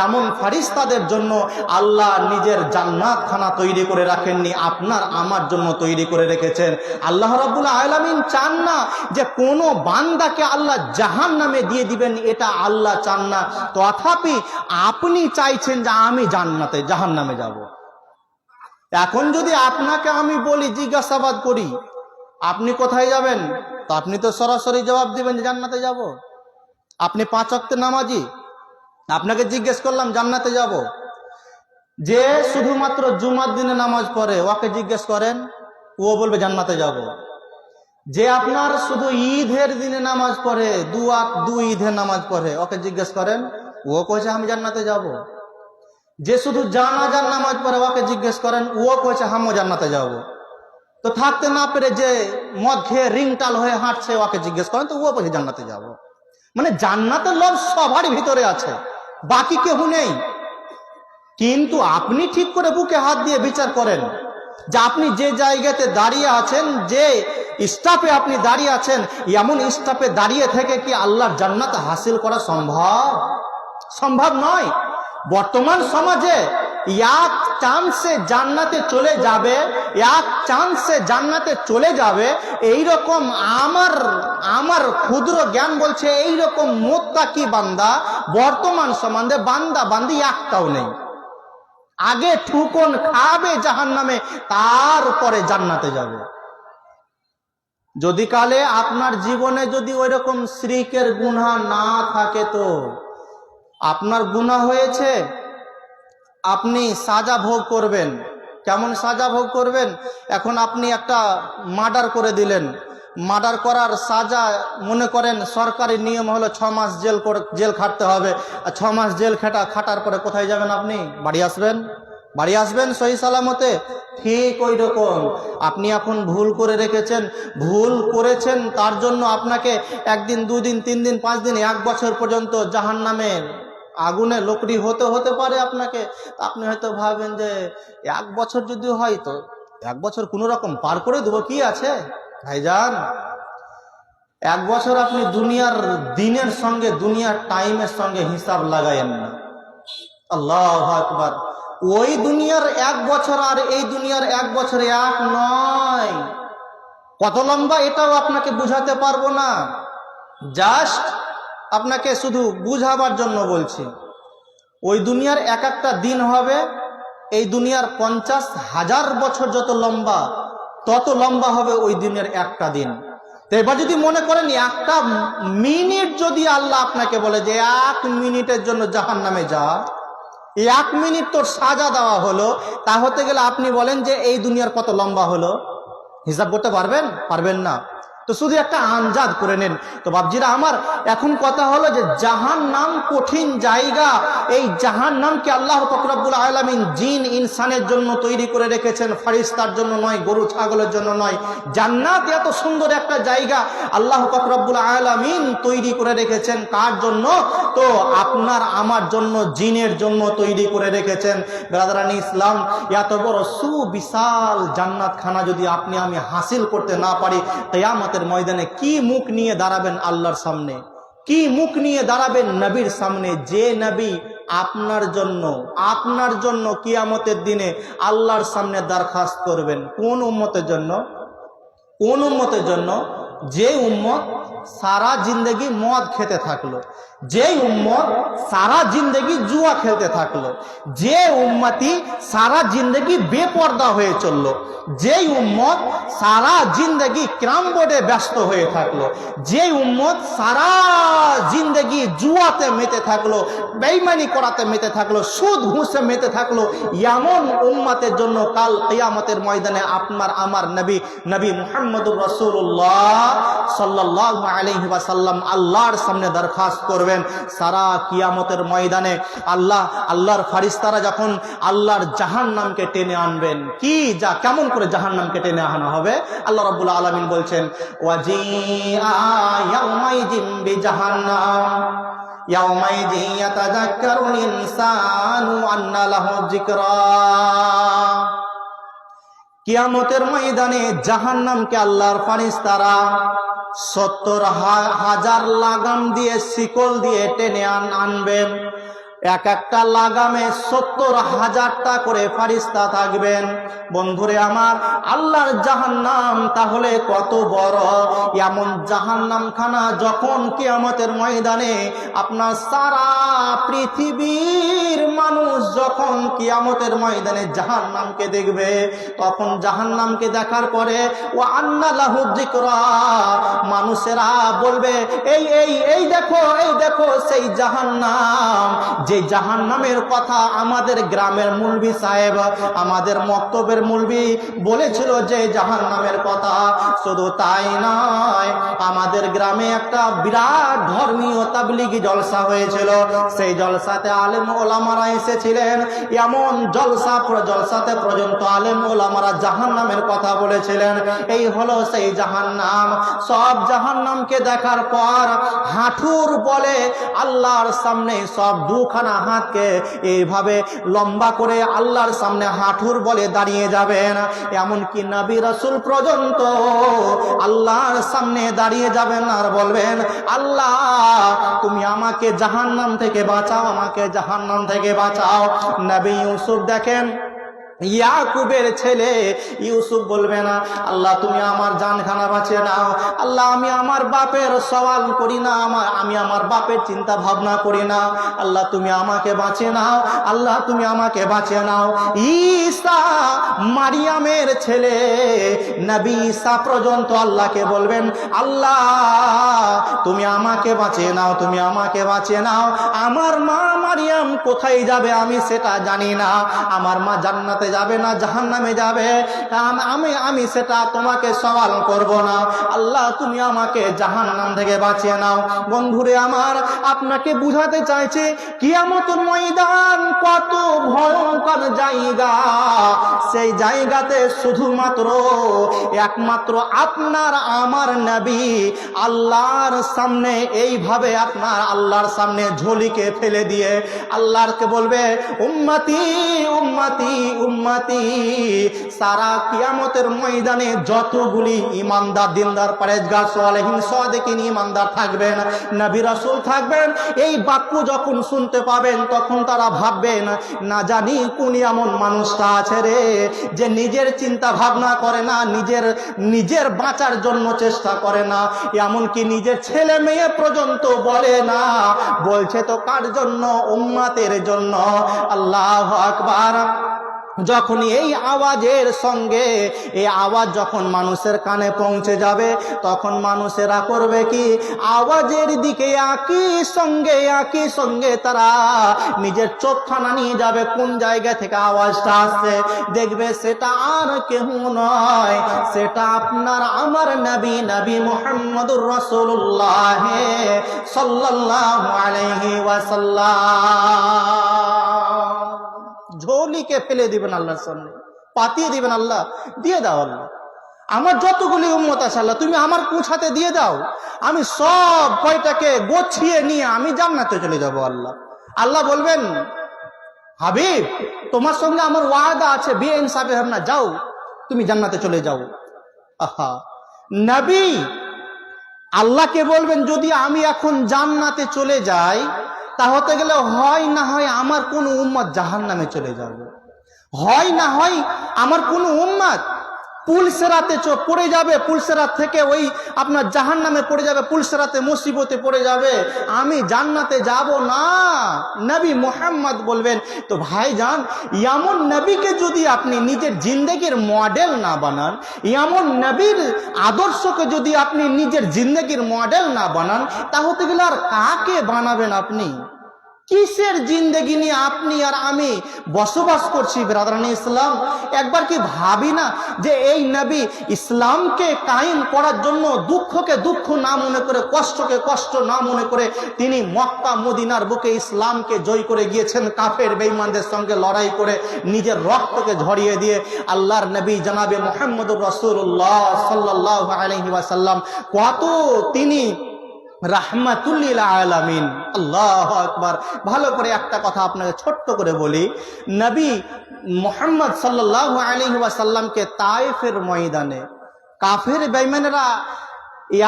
এমন ফেরেশতাদের জন্য আল্লাহ নিজের জান্নাত খানা তৈরি করে রাখেননি, আপনার আমার জন্য তৈরি করে রেখেছেন। আল্লাহ রাব্বুল আলামিন চান না যে কোনো বান্দাকে আল্লাহ জাহান্নামে দিয়ে দিবেন, এটা আল্লাহ চান না। তথাপি আপনি চাইছেন যে আমি জাহান্নামে যাব। এখন যদি আপনাকে আমি বলি, জিজ্ঞাসাবাদ করি, আপনি কোথায় যাবেন, তো আপনি তো সরাসরি জবাব দিবেন যে জান্নাতে যাব। আপনি 5 ওয়াক্তের নামাজি, আপনাকে জিজ্ঞেস করলাম জান্নাতে যাব, যে শুধুমাত্র জুমার দিনে নামাজ পড়ে ওকে জিজ্ঞেস করেন, ও বলবে জান্নাতে যাব। যে আপনার শুধু ঈদের দিনে নামাজ পড়ে, দু ঈদের নামাজ পড়ে, ওকে জিজ্ঞেস করেন, ও কইছে আমি জান্নাতে যাব। যে শুধু জানাজার নামাজ পড়ে ওকে জিজ্ঞেস করেন, ও কইছে আমিও জান্নাতে যাব। তো থাকতে না পেরে যে মদ খেয়ে রিংটাল হয়ে হাঁটছে ওকে জিজ্ঞেস করেন, তো ও কইছে জান্নাতে যাব। মানে জান্নাতের লোভ সবার ভিতরে আছে, বাকি কেউ নেই। কিন্তু আপনি ঠিক করে বুকে হাত দিয়ে বিচার করেন যে আপনি যে জায়গাতে দাঁড়িয়ে আছেন, যে স্টাফে আপনি দাঁড়িয়ে আছেন, এমন স্টাফে দাঁড়িয়ে থেকে কি আল্লাহর জান্নাত হাসিল করা সম্ভব? সম্ভব নয়। বর্তমান সমাজে এক চান্সে জান্নাতে চলে যাবে, এক চান্সে জান্নাতে চলে যাবে, এইরকম আমার ক্ষুদ্র জ্ঞান বলছে এইরকম মুত্তাকি বান্দা বর্তমান সমাজে বান্দা বান্দি একটাও নেই। আগে ঠুকন খাবে জাহান্নামে, তারপরে জান্নাতে যাবে। যদি কালে আপনার জীবনে যদি ওই রকম শিরকের গুনাহ না থাকে, তো আপনার গুনাহ হয়েছে, আপনি সাজা ভোগ করবেন। কেমন সাজা ভোগ করবেন? এখন আপনি একটা মার্ডার করে দিলেন, মার্ডার করার সাজা মনে করেন সরকারি নিয়ম হলো 6 মাস জেল খাটতে হবে। আর 6 মাস জেল খাটার পরে কোথায় যাবেন? আপনি বাড়ি আসবেন সহি সালামতে। ঠিক ওই রকম আপনি এখন ভুল করে রেখেছেন, ভুল করেছেন, তার জন্য আপনাকে 1 দিন 2 দিন 3 দিন 5 দিন 1 বছর পর্যন্ত জাহান্নামে আগুনে লকড়ি হতে পারে আপনাকে। আপনি হয়তো ভাবেন যে 1 বছর যদি হয় তো 1 বছর কোনো রকম পার করে দেবো, কি আছে ভাইজান। 1 বছর আপনি দুনিয়ার দিনের সঙ্গে, দুনিয়ার টাইমের সঙ্গে হিসাব লাগায়েন না। আল্লাহু আকবার। ওই দুনিয়ার 1 বছর আর এই দুনিয়ার 1 বছর এক নয়। কত লম্বা এটাও আপনাকে বুঝাতে পারবো না, জাস্ট আপনাকে শুধু বুঝাবার জন্য বলছি। ওই দুনিয়ার এক একটা দিন হবে এই দুনিয়ার 50,000 বছর যত লম্বা, তত লম্বা হবে ওই দিনের একটা দিন। তো এবার যদি মনে করেন একটা মিনিট যদি আল্লাহ আপনাকে বলে যে 1 মিনিটের জন্য জাহান্নামে যা, 1 মিনিট তোর সাজা দেওয়া হলো, তা হতে গেলে আপনি বলেন যে এই দুনিয়ার কত লম্বা হলো? হিসাব করতে পারবেন না। তো শুধু একটা আন্দাজ করে নেন। তো বাপজিরা আমার, এখন কথা হলো যে জাহান্নাম কঠিন জায়গা। এই জাহান্নামকে আল্লাহ পাক রব্বুল আলামিন জিন ইনসানের জন্য তৈরি করে রেখেছেন, ফেরেশতার জন্য নয়, গরু ছাগলের জন্য নয়। জান্নাত এত সুন্দর একটা জায়গা আল্লাহ পাক রব্বুল আলামিন তৈরি করে রেখেছেন কার জন্য? তো আপনার আমার জন্য, জিনের জন্য তৈরি করে রেখেছেন। ব্রাদারানি ইসলাম, এত বড় সুবিশাল জান্নাত খানা যদি আপনি আমি হাসিল করতে না পারি, কিয়ামতের ময়দানে কি মুখ নিয়ে দাঁড়াবেন আল্লাহর সামনে? কি মুখ নিয়ে দাঁড়াবেন নবীর সামনে? যে নবী আপনার জন্য কিয়ামতের দিনে আল্লাহর সামনে দরখাস্ত করবেন। কোন উম্মতের জন্য? যে উম্মত সারা জিন্দগি মদ খেতে থাকলো, যে উম্মত সারা জিন্দগি জুয়া খেলতে থাকলো, যে উম্মতি সারা জিন্দগি বেপর্দা হয়ে চললো, যে উম্মত সারা জিন্দগি ক্রাম বোর্ডে ব্যস্ত হয়ে থাকলো, যে উম্মত সারা জিন্দগি জুয়াতে মেতে থাকলো, বেঈমানি করাতে মেতে থাকলো, সুদ ঘুষে মেতে থাকলো, এমন উম্মতের জন্য কাল কিয়ামতের ময়দানে আপনার আমার নবী মুহাম্মদুর রাসূলুল্লাহ সাল্লাল্লাহু আলাইহি ওয়াসাল্লাম আল্লাহর সামনে দরখাস্ত করবেন। সারা কিয়ামতের ময়দানে আল্লাহর ফেরেশতারা যখন আল্লাহর জাহান্নামকে টেনে আনবেন, কেমন করে জাহান্নামকে টেনে আনা হবে? আল্লাহ রাব্বুল আলামিন বলছেন, ওয়াজিআ ইয়াউমাইযিন বিজাহান্নাম ইয়াউমাইযিন ইয়াতাযাক্কারুল ইনসানু আন্না লাহু যিকরা। কিয়ামতের ময়দানে জাহান্নামকে আল্লাহর ফেরেশতারা 70,000 লাগাম দিয়ে, শিকল দিয়ে টেনে আনবেন। এক একটা লাগামে 70,000টা করে ফেরেশতা থাকবেন। বন্ধুরে আমার, আল্লাহর জাহান্নাম তাহলে কত বড়! এমন জাহান্নাম খানা যখন কিয়ামতের ময়দানে আপনার সারা পৃথিবীর মানুষ যখন কিয়ামতের ময়দানে জাহান্নামকে দেখবে, তখন জাহান্নামকে দেখার পরে ও আন্না লাহু যিকরা, মানুষেরা বলবে এই এই এই দেখো সেই জাহান্নাম, যে জাহান্নামের কথা আমাদের গ্রামের মুলবি সাহেব, আমাদের মক্তবের মুলবি বলেছিল যে জাহান্নামের কথা। শুধু তাই নয়, আমাদের গ্রামে একটা বিরাট ধর্মীয় তাবলীগী জলসা হয়েছিল। সেই জলসাতে আলেম ওলামারা এসেছিলেন। এমন জলসাতে পর্যন্ত আলেম ওলামারা জাহান্নামের কথা বলেছিলেন। এই হলো সেই জাহান্নাম। সব জাহান্নামকে দেখার পর হাঁটুর বলে আল্লাহর সামনে সব দুখানা হাতকে এইভাবে লম্বা করে আল্লাহর সামনে হাঁটুর বলে দাঁড়িয়ে যাবেন। এমনকি নবী রাসূল পর্যন্ত আল্লাহর সামনে দাঁড়িয়ে যাবেন আর বলবেন, আল্লাহ তুমি আমাকে জাহান্নাম থেকে বাঁচাও, আমাকে জাহান্নাম থেকে বাঁচাও। নবী ইউসুফ দেখেন, ইয়াকুবের ছেলে ইউসুফ বলবে না, আল্লাহ তুমি আমার জানখানা বাঁচিয়ে নাও, আল্লাহ আমি আমার বাপের সওয়াল করি না, আমি আমার বাপের চিন্তা ভাবনা করি না, আল্লাহ তুমি আমাকে বাঁচিয়ে নাও, আল্লাহ তুমি আমাকে বাঁচিয়ে নাও। ঈসা মারিয়ামের ছেলে নবী ঈসা পর্যন্ত আল্লাহকে বলবেন, আল্লাহ তুমি আমাকে বাঁচিয়ে নাও, তুমি আমাকে বাঁচিয়ে নাও। আমার মা মারিয়াম কোথায় যাবে আমি সেটা জানি না, আমার মা জান্নাতে যাবে না জাহান্নামে যাবে, আমি সেটা তোমাকে সওয়াল করব না, আল্লাহ তুমি আমাকে জাহান্নাম থেকে বাঁচিয়ে নাও। বন্ধুরে আমার, আপনাকে বুঝাতে চাইছে কিয়ামতের ময়দান কত ভয়ঙ্কর জায়গা। সেই জায়গাতে শুধুমাত্র একমাত্র আপনার আমার নবী আল্লাহর সামনে এইভাবে আপনার আল্লাহর সামনে ঝুলিকে ফেলে দিয়ে আল্লাহকে বলবে, উম্মতি উম্মতি উম্মতি। সারা কিয়ামতের ময়দানে যতগুলি ইমানদার দিনদার পরেজগার সালেহিন সাদিকিন ইমানদার থাকবেন, নবী রাসূল থাকবেন, এই বাক্য যখন শুনতে পাবেন তখন তারা ভাববেন, না জানি কোন এমন মানুষটা আছে রে যে নিজের চিন্তা ভাবনা করে না, নিজের বাঁচার জন্য চেষ্টা করে না, এমনকি নিজের ছেলে মেয়ে পর্যন্ত বলে না, বলছে তো কার জন্য? উম্মতের জন্য। আল্লাহু আকবার। যখন এই আওয়াজের সঙ্গে এই আওয়াজ যখন মানুষের কানে পৌঁছে যাবে, তখন মানুষেরা করবে কি? আওয়াজের দিকে একই সঙ্গে তারা নিজের চোখখানা নিয়ে যাবে কোন জায়গা থেকে আওয়াজটা আসছে। দেখবে সেটা আর কেউ নয়, সেটা আপনার আমার নবী মুহাম্মদুর রাসূলুল্লাহ সাল্লাল্লাহু আলাইহি ওয়াসাল্লাম। ঝোলিকে ফেলে দিবেন আল্লাহর সামনে, পাতিয়ে দিবেন, আল্লাহ দিয়ে দাও, আল্লাহ আমার যতগুলি উম্মত আছে আল্লাহ তুমি আমার কুছাতে দিয়ে দাও, আমি সব কয়টাকে গোছিয়ে নিয়ে আমি জান্নাতে চলে যাব। আল্লাহ বলবেন, হাবিব তোমার সঙ্গে আমার ওয়াদা আছে, বেইনসাফি হবে না, যাও তুমি জান্নাতে চলে যাও। আহা, নবী আল্লাহকে বলবেন, যদি আমি এখন জান্নাতে চলে যাই তাহলে গেলে হয় না হয় আমার কোন উম্মত জাহান্নামে চলে যাবে, হয় না হয় আমার কোন উম্মত পুলসেরাতে পড়ে যাবে, পুলসেরাত থেকে ওই আপনার জাহান্নামে পড়ে যাবে, পুলসেরাতে মুসিবতে পড়ে যাবে, আমি জান্নাতে যাব না। নবী মুহাম্মদ বলবেন, তো ভাইজান এমন নবীকে যদি আপনি নিজের জিন্দেগির মডেল না বানান, এমন নবীর আদর্শকে যদি আপনি নিজের জিন্দেগির মডেল না বানান, তাহলে গেলে আর কাকে বানাবেন আপনি? কিসের জিন্দেগি নিয়ে আপনি আর আমি বসবাস করছি? ব্রাদারান ইসলাম, একবার কি ভাবি না যে এই নবী ইসলামকে কায়েম করার জন্য দুঃখকে দুঃখ না মনে করে, কষ্টকে কষ্ট না মনে করে তিনি মক্কা মদিনার বুকে ইসলামকে জয় করে গিয়েছেন, কাফের বেঈমানদের সঙ্গে লড়াই করে নিজের রক্তকে ঝরিয়ে দিয়ে। আল্লাহর নবী জনাবে মুহাম্মদুর রাসূলুল্লাহ সাল্লাল্লাহু আলাইহি ওয়াসাল্লাম কত তিনি রাহমাতুল্লিল আলামিন। আল্লাহু আকবার। ভালো করে একটা কথা আপনাকে ছোট্ট করে বলি, নবী মুহাম্মদ সাল্লাল্লাহু আলাইহি ওয়াসাল্লামকে তায়েফের ময়দানে কাফের বেঈমানেরা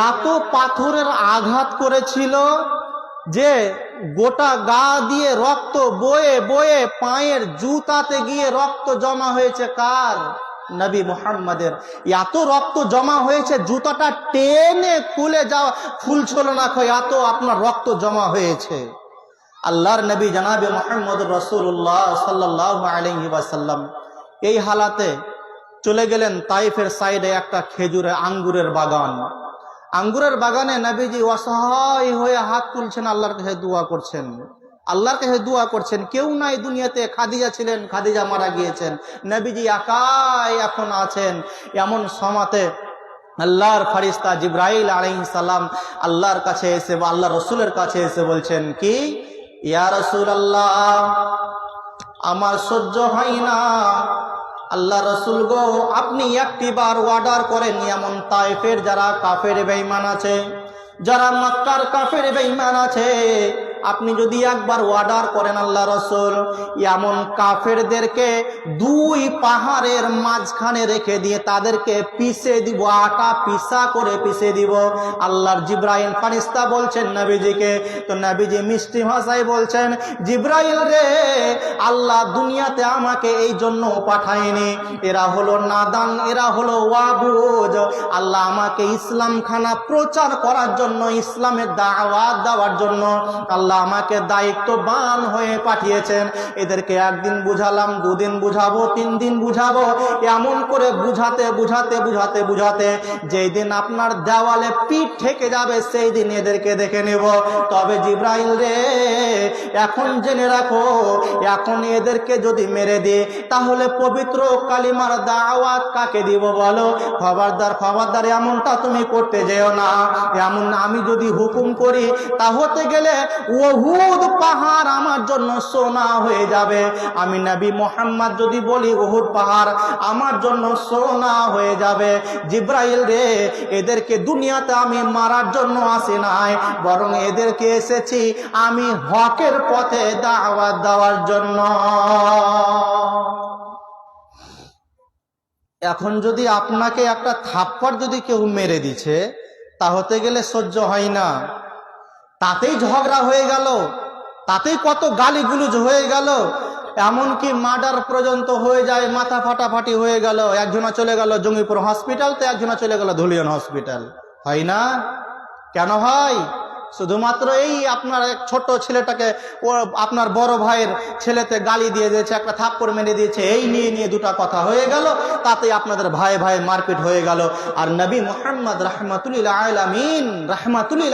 এত পাথরের আঘাত করেছিল যে গোটা গা দিয়ে রক্ত বয়ে বয়ে পায়ের জুতাতে গিয়ে রক্ত জমা হয়েছে। কার? নবী মুহাম্মাদের। এত রক্ত জমা হয়েছে, জুতাটা টেনে খুলে যাওয়া ফুলছিল না, এত আপনার রক্ত জমা হয়েছে। আল্লাহর নবী জনাবে মুহাম্মদ রাসূলুল্লাহ সাল্লাল্লাহু আলাইহি ওয়াসাল্লাম এই হালাতে চলে গেলেন তাইফের সাইডে একটা আঙ্গুরের বাগান। আঙ্গুরের বাগানে নবীজি অসহায় হয়ে হাত তুলছেন, আল্লাহর কাছে দোয়া করছেন, আল্লাহর কাছে দোয়া করছেন। কেউ নাই দুনিয়াতে, খাদিজা ছিলেন, খাদিজা মারা গিয়েছেন, নবীজি একাই এখন আছেন। এমন সময়তে আল্লাহর ফেরেশতা জিবরাইল আলাইহিস সালাম আল্লাহর কাছে এসে, আল্লাহ রসুলের কাছে এসে বলছেন কি, ইয়া রাসূলুল্লাহ, আমার সহ্য হয় না। আল্লাহ রসুল গো, আপনি একটিবার অর্ডার করেন, এমন তায়েফের যারা কাফের বেঈমান আছে, যারা মক্কার কাফের বেঈমান আছে, আপনি যদি একবার অর্ডার করেন আল্লাহ রসুল, এমন কাফেরদেরকে দুই পাহাড়ের মাঝখানে রেখে দিয়ে তাদেরকে পিষে দিব, আটা পিসা করে পিষে দিব। আল্লাহর জিবরাইল ফেরেশতা বলছেন নবীজিকে, তো নবীজি মিষ্টি ভাষায় বলছেন, জিবরাইল রে, আল্লাহ দুনিয়াতে আমাকে এই জন্য পাঠায়নি, এরা হলো নাদান, এরা হলো ওয়াবুজ। আল্লাহ আমাকে ইসলাম খানা প্রচার করার জন্য, ইসলামের দাওয়াত দেওয়ার জন্য আল্লাহ আমাকে দায়িত্ববান হয়ে পাঠিয়েছেন। এদেরকে একদিন বুঝালাম, দুদিন বুঝাবো, 3 দিন বুঝাবো, এমন করে বুঝাতে বুঝাতে বুঝাতে বুঝাতে যেই দিন আপনার দেওয়ালে পিঠ ঠেকে যাবে সেই দিন এদেরকে দেখে নেব। তবে জিবরাইল রে, এখন জেনে রাখো, এখন এদেরকে যদি মেরে দিই তাহলে পবিত্র কালিমার দাওয়াত কাকে দিব বলো? খবরদার খবরদার, এমনটা তুমি করতে যেও না। এমন আমি যদি হুকুম করি তা হতে গেলে উহুদ পাহাড় আমার জন্য সোনা হয়ে যাবে। আমি নবী মুহাম্মদ যদি বলি উহুদ পাহাড় আমার জন্য সোনা হয়ে যাবে। জিবরাইল রে, এদেরকে দুনিয়াতে আমি মারার জন্য আসি নাই, বরং এদেরকে এসেছি আমি হকের পথে দাওয়াত দেওয়ার জন্য। এখন যদি আপনাকে একটা থাপ্পড় যদি কেউ মেরে দিছে, তা হতে গেলে সহ্য হয় না, তাতেই ঝগড়া হয়ে গেল, তাতেই কত গালিগুলোজ হয়ে গেল, এমনকি মার্ডার পর্যন্ত হয়ে যায়, মাথা ফাটাফাটি হয়ে গেল। একজনা চলে গেল জঙ্গিপুর হসপিটাল, তো একজনা চলে গেল ধুলিয়ান হসপিটাল। হয় না? কেন হয়? শুধুমাত্র এই আপনার এক ছোট ছেলেটাকে ও আপনার বড় ভাইয়ের ছেলেতে গালি দিয়ে দিয়েছে, একটা থাপ্পড় মেরে দিয়েছে, এই নিয়ে দুটা কথা হয়ে গেল, তাতে আপনাদের ভাই ভাই মারপিট হয়ে গেল। আর নবী মুহাম্মদ রাহমাতুল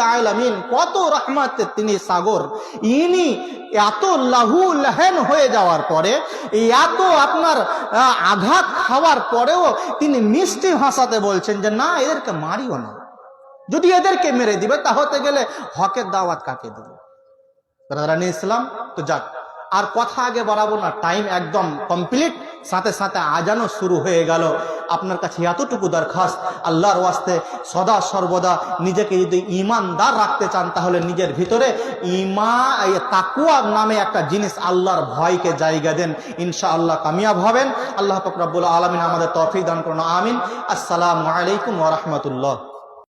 আলামিন কত রহমতের তিনি সাগর, ইনি এত লাহু লাহেন হয়ে যাওয়ার পরে, এত আপনার আঘাত খাওয়ার পরেও তিনি মিষ্টি ভাষাতে বলছেন যে না, এদেরকে মারিও না, যদি এদেরকে মেরে দিবে তা হতে গেলে হকের দাওয়াত কাকে দিবে? রানী ইসলাম। তো যাক, আর কথা আগে বাড়াবো না, টাইম একদম কমপ্লিট, সাথে সাথে আজানও শুরু হয়ে গেল। আপনার কাছে এতটুকু দরখাস্ত, আল্লাহর ওয়াস্তে সদা সর্বদা নিজেকে যদি ঈমানদার রাখতে চান তাহলে নিজের ভিতরে তাকওয়া নামে একটা জিনিস, আল্লাহর ভয়কে জায়গা দেন, ইনশাআল্লাহ কামিয়াব হবেন। আল্লাহ পাক রব্বুল আলামিন আমাদের তৌফিক দান করুন, আমিন। আসসালামু আলাইকুম ওয়া রাহমাতুল্লাহ।